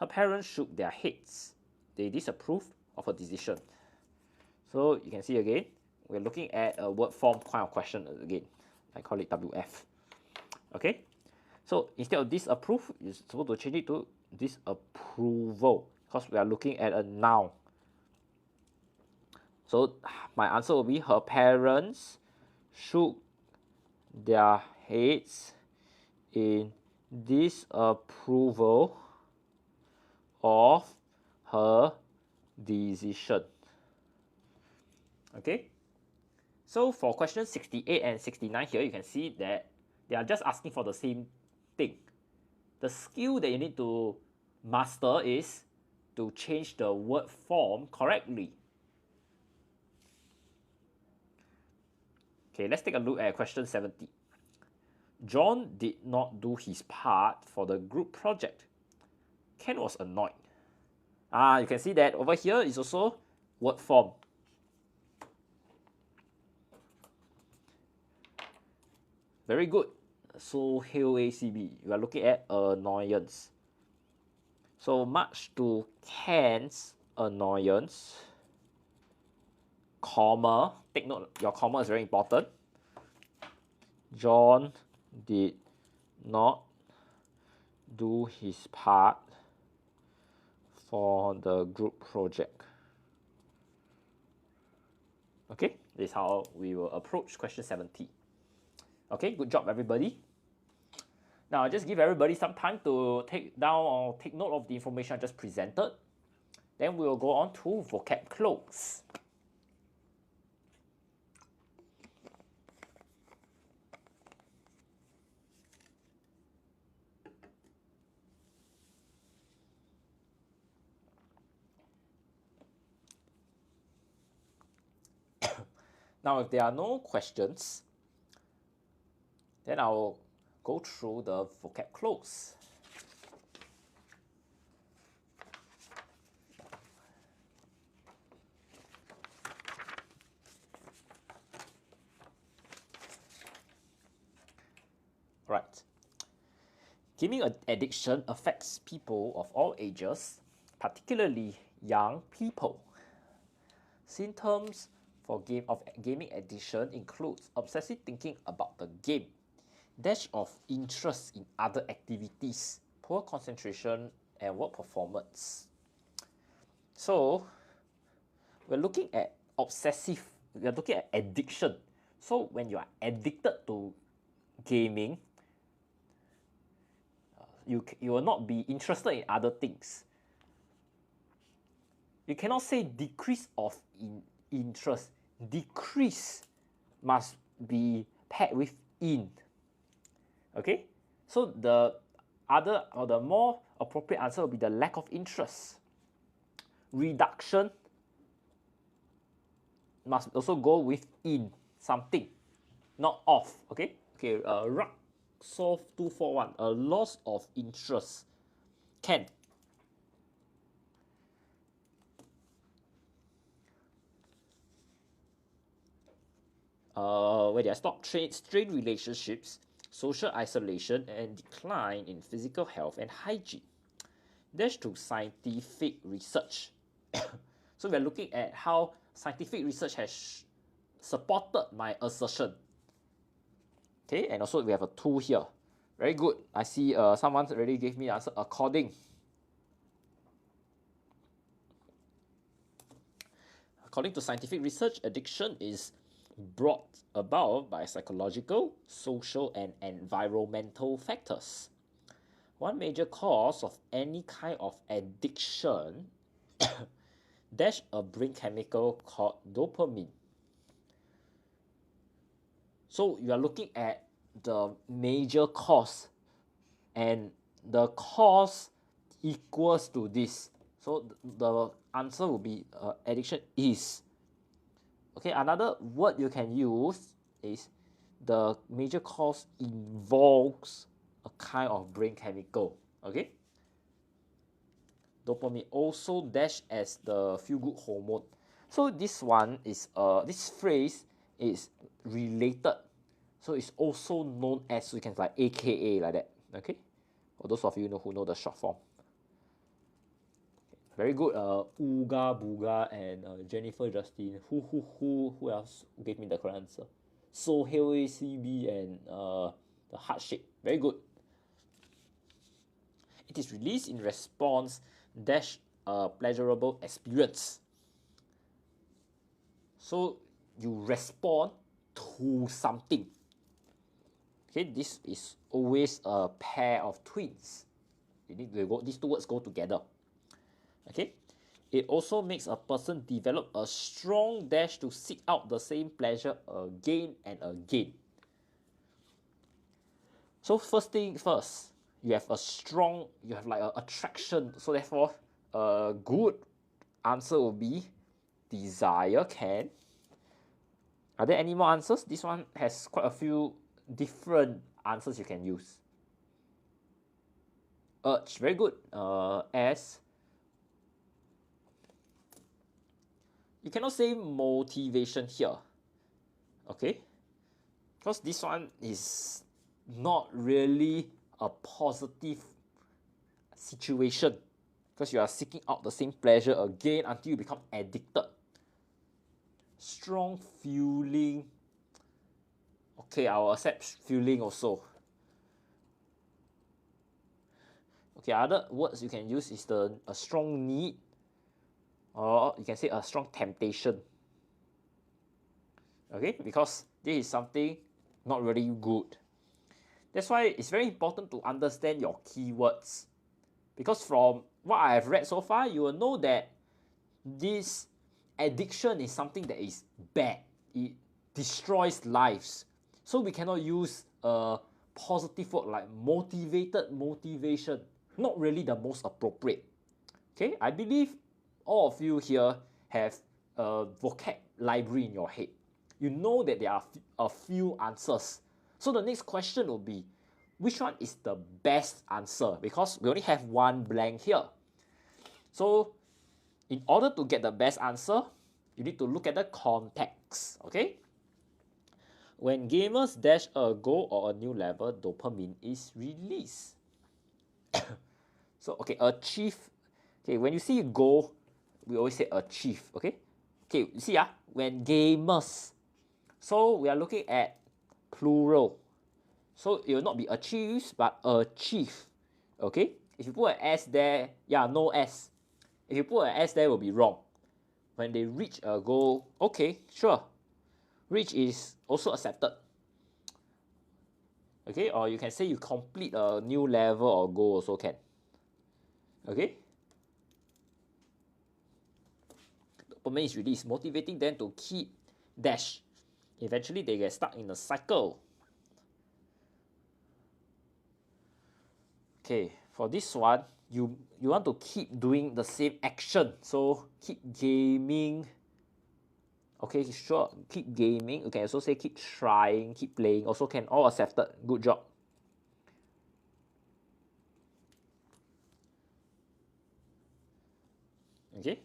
her parents shook their heads. They disapproved of her decision. So you can see again, we're looking at a word form kind of question again. I call it WF. Okay? So instead of disapprove, you're supposed to change it to disapproval because we are looking at a noun. So my answer will be her parents shook their heads in disapproval of her decision. Okay? So for question 68 and 69 here, you can see that they are just asking for the same thing. The skill that you need to master is to change the word form correctly. Okay, let's take a look at question 70. John did not do his part for the group project. Ken was annoyed. You can see that over here is also word form. Very good. So 𝐖𝐑𝐊, we are looking at annoyance. So much to Ken's annoyance, comma, take note, your comma is very important. John did not do his part for the group project. Okay, this is how we will approach question 70. Okay, good job everybody. Now just give everybody some time to take down or take note of the information I just presented. Then we will go on to vocab close. Now if there are no questions, then I'll go through the vocab close. Right. Gaming addiction affects people of all ages, particularly young people. Symptoms for gaming addiction includes obsessive thinking about the game, dash of interest in other activities, poor concentration, and work performance. So, we're looking at we're looking at addiction. So, when you are addicted to gaming, you will not be interested in other things. You cannot say decrease of interest. Decrease must be paired with in. Okay, so the other or the more appropriate answer will be the lack of interest. Reduction must also go with in something, not off. Okay, Solve 241, a loss of interest. Can. Where did I stop? Strained relationships, social isolation, and decline in physical health and hygiene. Dash to scientific research. So we're looking at how scientific research has supported my assertion. Okay, and also we have a tool here. Very good. I see someone already gave me the answer according. According to scientific research, addiction is brought about by psychological, social, and environmental factors. One major cause of any kind of addiction dash a brain chemical called dopamine. So you are looking at the major cause, and the cause equals to this. So the answer will be addiction is. Okay, another word you can use is the major cause involves a kind of brain chemical. Okay, dopamine also dash as the feel-good hormone. So this one is this phrase is related, so it's also known as, we can like AKA like that. Okay, for those of you who know the short form. Very good. Ooga Booga and Jennifer Justine. Who else gave me the correct answer? So Hailway CB and the heart shape. Very good. It is released in response dash a pleasurable experience. So you respond to something. Okay, this is always a pair of twins. These two words go together. Okay, it also makes a person develop a strong dash to seek out the same pleasure again and again. So first thing first, you have like an attraction. So therefore, a good answer will be desire can. Are there any more answers? This one has quite a few different answers you can use. Urge, very good. As you cannot say motivation here, okay? Because this one is not really a positive situation, because you are seeking out the same pleasure again until you become addicted. Strong feeling. Okay, I'll accept feeling also. Okay, other words you can use is a strong need, or you can say a strong temptation. Okay, because this is something not really good. That's why it's very important to understand your keywords. Because from what I have read so far, you will know that this addiction is something that is bad. It destroys lives. So we cannot use a positive word like motivation. Not really the most appropriate. Okay, I believe all of you here have a vocab library in your head. You know that there are a few answers. So the next question will be, which one is the best answer? Because we only have one blank here. So in order to get the best answer, you need to look at the context, okay? When gamers dash a goal or a new level, dopamine is released. So, okay, achieve. Okay, when you see goal, we always say achieve, okay? Okay, you see, when gamers. So, we are looking at plural. So, it will not be achieves, but achieve, okay? If you put an S there, no S. If you put an S there, it will be wrong. When they reach a goal, okay, sure. Reach is also accepted. Okay, or you can say you complete a new level or goal also can. Okay? Dopamine is released, motivating them to keep dash. Eventually, they get stuck in a cycle. Okay, for this one, you want to keep doing the same action. So, keep gaming. Okay, sure, keep gaming. You can also say keep trying, keep playing. Also can, all accepted. Good job. Okay,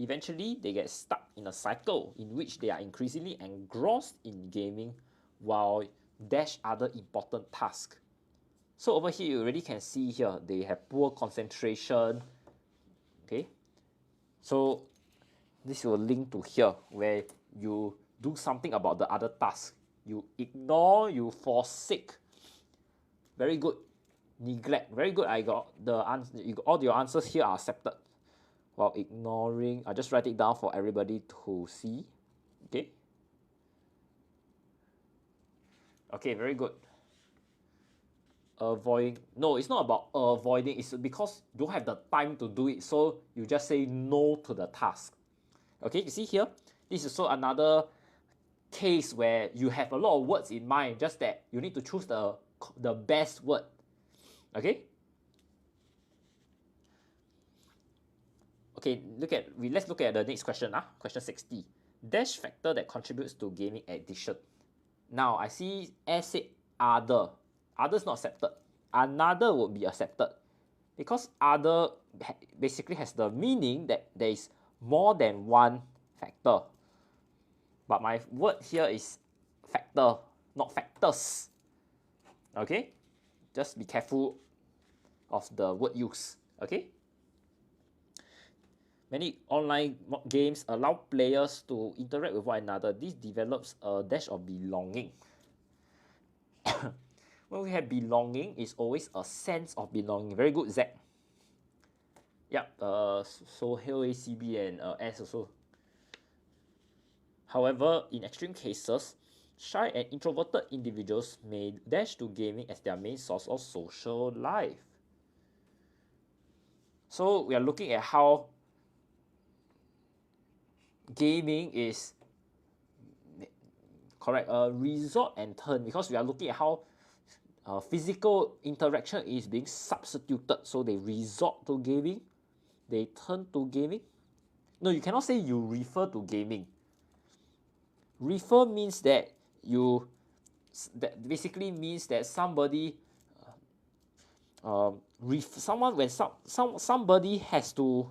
eventually they get stuck in a cycle in which they are increasingly engrossed in gaming while dash other important tasks. So over here you already can see here they have poor concentration. Okay, so this will link to here where you do something about the other task. You ignore, you forsake. Very good. Neglect. Very good. I got the answer. All your answers here are accepted. While ignoring, I just write it down for everybody to see. Okay. Okay, very good. Avoiding. No, it's not about avoiding. It's because you don't have the time to do it. So you just say no to the task. Okay, you see here? This is also another case where you have a lot of words in mind. Just that you need to choose the best word. Okay? Okay, let's look at the next question. Question 60. Dash factor that contributes to gaming addiction. Now, I see S said other. Other is not accepted. Another would be accepted. Because other basically has the meaning that there is more than one factor. But my word here is factor, not factors. Okay? Just be careful of the word use. Okay? Many online games allow players to interact with one another. This develops a dash of belonging. When we have belonging, it's always a sense of belonging. Very good, Zach. Yep, so here CB and S also. However, in extreme cases, shy and introverted individuals may dash to gaming as their main source of social life. So we are looking at how gaming is correct, resort and turn, because we are looking at how physical interaction is being substituted. So they resort to gaming, they turn to gaming. No, you cannot say you refer to gaming. Refer means that that basically means that somebody somebody has to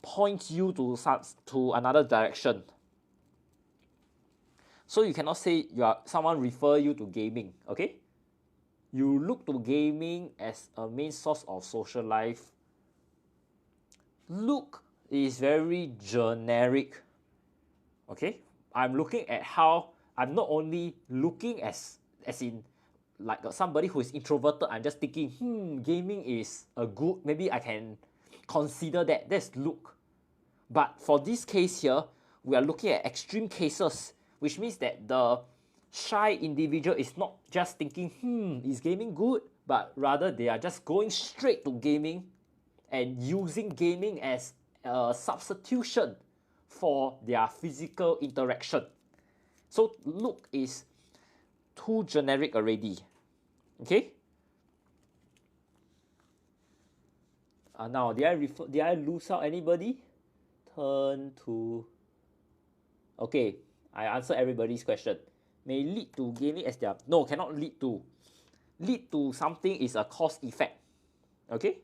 point you to another direction. So you cannot say someone refer you to gaming, okay? You look to gaming as a main source of social life. Look is very generic, okay? I'm looking at how I'm not only looking as in like somebody who is introverted. I'm just thinking, gaming is a good, maybe I can consider that. That's look. But for this case here, we are looking at extreme cases, which means that the shy individual is not just thinking, is gaming good? But rather they are just going straight to gaming and using gaming as a substitution for their physical interaction. So look is too generic already. Okay? Now, did I lose out anybody? Turn to... Okay, I answered everybody's question. May lead to gaming as their... No, cannot lead to. Lead to something is a cause effect. Okay?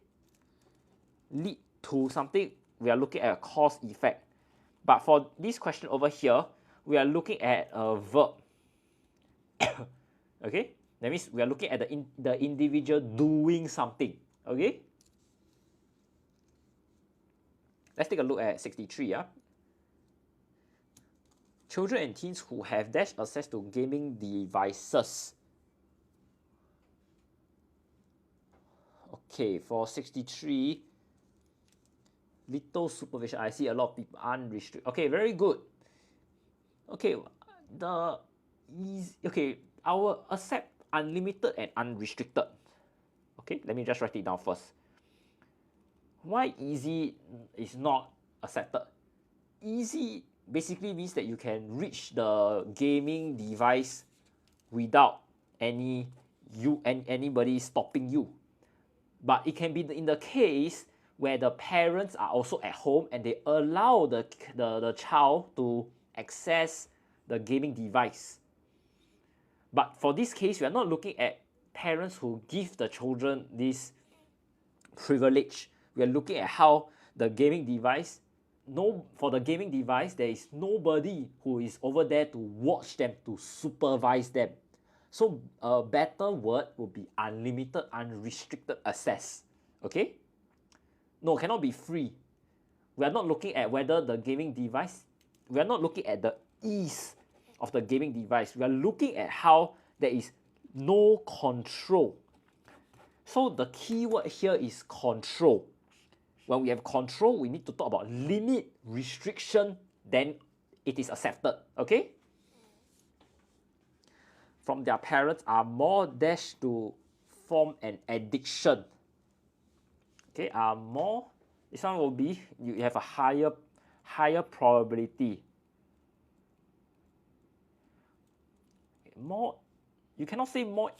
Lead to something, we are looking at a cause effect. But for this question over here, we are looking at a verb. Okay? That means we are looking at the individual doing something. Okay? Let's take a look at 63. Yeah? Children and teens who have dash access to gaming devices. Okay, for 63, little supervision. I see a lot of people unrestricted. Okay, very good. Okay, I will accept unlimited and unrestricted. Okay, let me just write it down first. Why easy is not accepted? Easy basically means that you can reach the gaming device without anybody stopping you. But it can be in the case where the parents are also at home and they allow the child to access the gaming device. But for this case, we are not looking at parents who give the children this privilege. We are looking at how the gaming device, for the gaming device, there is nobody who is over there to watch them, to supervise them. So a better word would be unlimited, unrestricted access. Okay? No, cannot be free. We are not looking at whether the gaming device, we are not looking at the ease of the gaming device. We are looking at how there is no control. So the key word here is control. When we have control, we need to talk about limit, restriction, then it is accepted. Okay? From their parents are more dash to form an addiction. Okay, more, this one will be, you have a higher probability. More, you cannot say more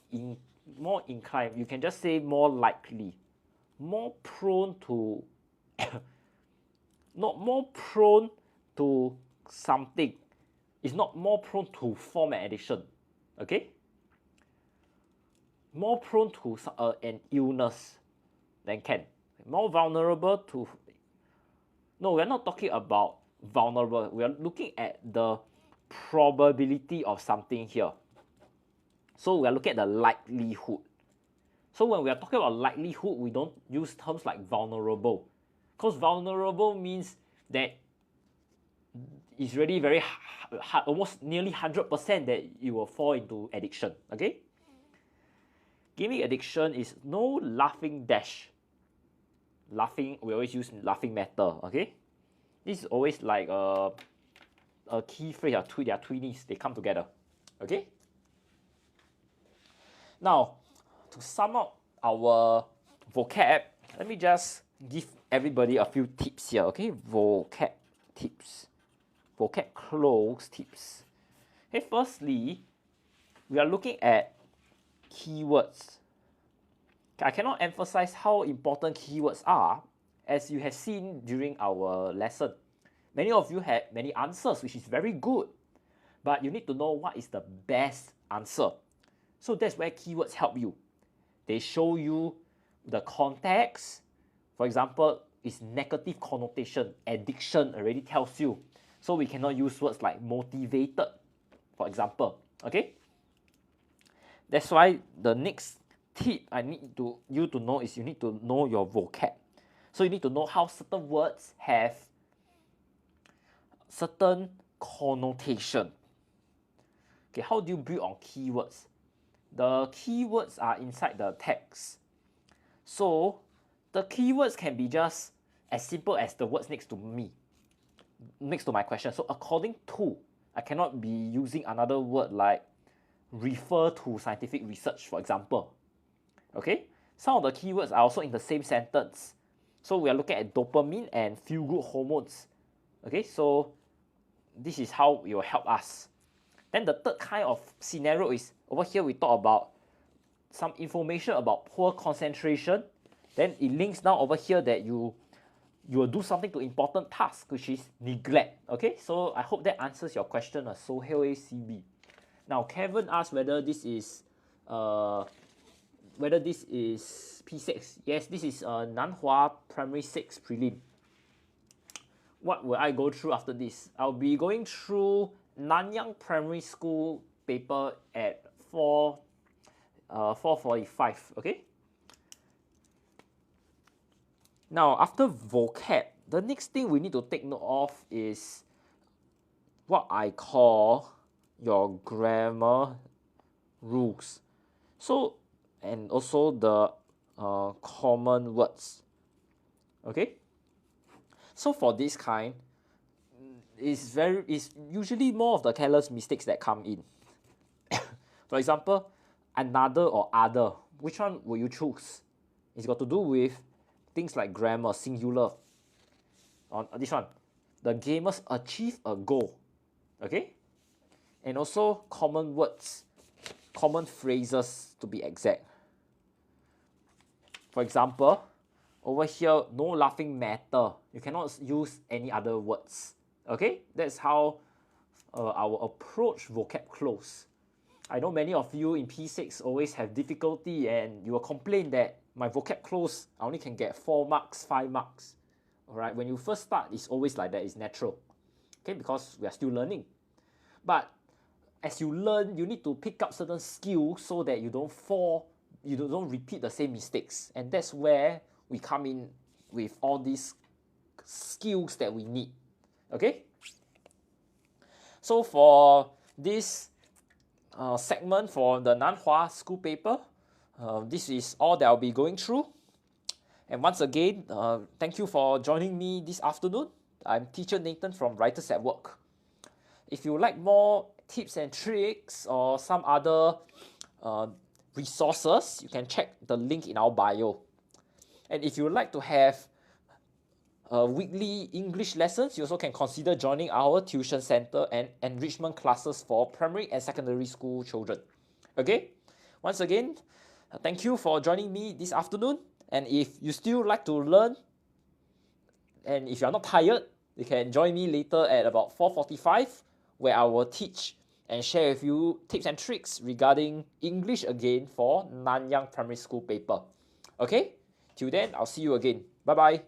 inclined, you can just say more likely. More prone to, not more prone to something. It's not more prone to form an addiction. Okay? More prone to an illness than can. More vulnerable to... No, we're not talking about vulnerable. We are looking at the probability of something here. So we are looking at the likelihood. So when we are talking about likelihood, we don't use terms like vulnerable. Because vulnerable means that it's really very hard, almost nearly 100% that you will fall into addiction. Okay? Gaming addiction is no laughing dash. Laughing, we always use laughing matter. Okay? This is always like a key phrase. They are twinnies. They come together. Okay? Now, to sum up our vocab, let me just give everybody a few tips here. Okay? Vocab tips. Vocab close tips. Okay, firstly, we are looking at keywords. I cannot emphasize how important keywords are, as you have seen during our lesson. Many of you had many answers, which is very good, but you need to know what is the best answer. So that's where keywords help you. They show you the context. For example, it's negative connotation. Addiction already tells you. So we cannot use words like motivated, for example. Okay? That's why the next tip I need you to know is you need to know your vocab. So you need to know how certain words have certain connotation. Okay, how do you build on keywords? The keywords are inside the text. So the keywords can be just as simple as the words next to me, next to my question. So according to, I cannot be using another word like refer to scientific research, for example. Okay, some of the keywords are also in the same sentence. So we are looking at dopamine and feel-good hormones. Okay, so this is how it will help us. Then the third kind of scenario is, over here we talk about some information about poor concentration. Then it links down over here that you will do something to important task, which is neglect. Okay, so I hope that answers your question, 𝗖𝗢𝗡𝗖𝗧. Now Kevin asked whether this is P6. Yes, this is Nan Hua Primary 6 Prelim. What will I go through after this? I'll be going through Nanyang Primary School paper at 4:45. Okay. Now after vocab, the next thing we need to take note of is what I call your grammar rules. So, and also the common words. Okay. So for this kind, it's usually more of the careless mistakes that come in. For example, another or other. Which one will you choose? It's got to do with things like grammar, singular. On this one, the gamers achieve a goal. Okay? And also common words, common phrases to be exact. For example, over here, no laughing matter. You cannot use any other words. Okay? That's how our approach vocab close. I know many of you in P6 always have difficulty and you will complain that my vocab close, I only can get 4 marks, 5 marks. Alright, when you first start, it's always like that, it's natural. Okay, because we are still learning. But as you learn, you need to pick up certain skills so that you don't fall, you don't repeat the same mistakes. And that's where we come in with all these skills that we need. Okay? So for this segment for the Nan Hua school paper, this is all that I'll be going through. And once again, thank you for joining me this afternoon. I'm teacher Nathan from Writers at Work. If you like more tips and tricks or some other resources, you can check the link in our bio. And if you would like to have weekly English lessons, you also can consider joining our tuition center and enrichment classes for primary and secondary school children. Okay? Once again, thank you for joining me this afternoon. And if you still like to learn, and if you're not tired, you can join me later at about 4:45, where I will teach and share with you tips and tricks regarding English again for Nanyang Primary School paper. Okay? Till then, I'll see you again. Bye-bye.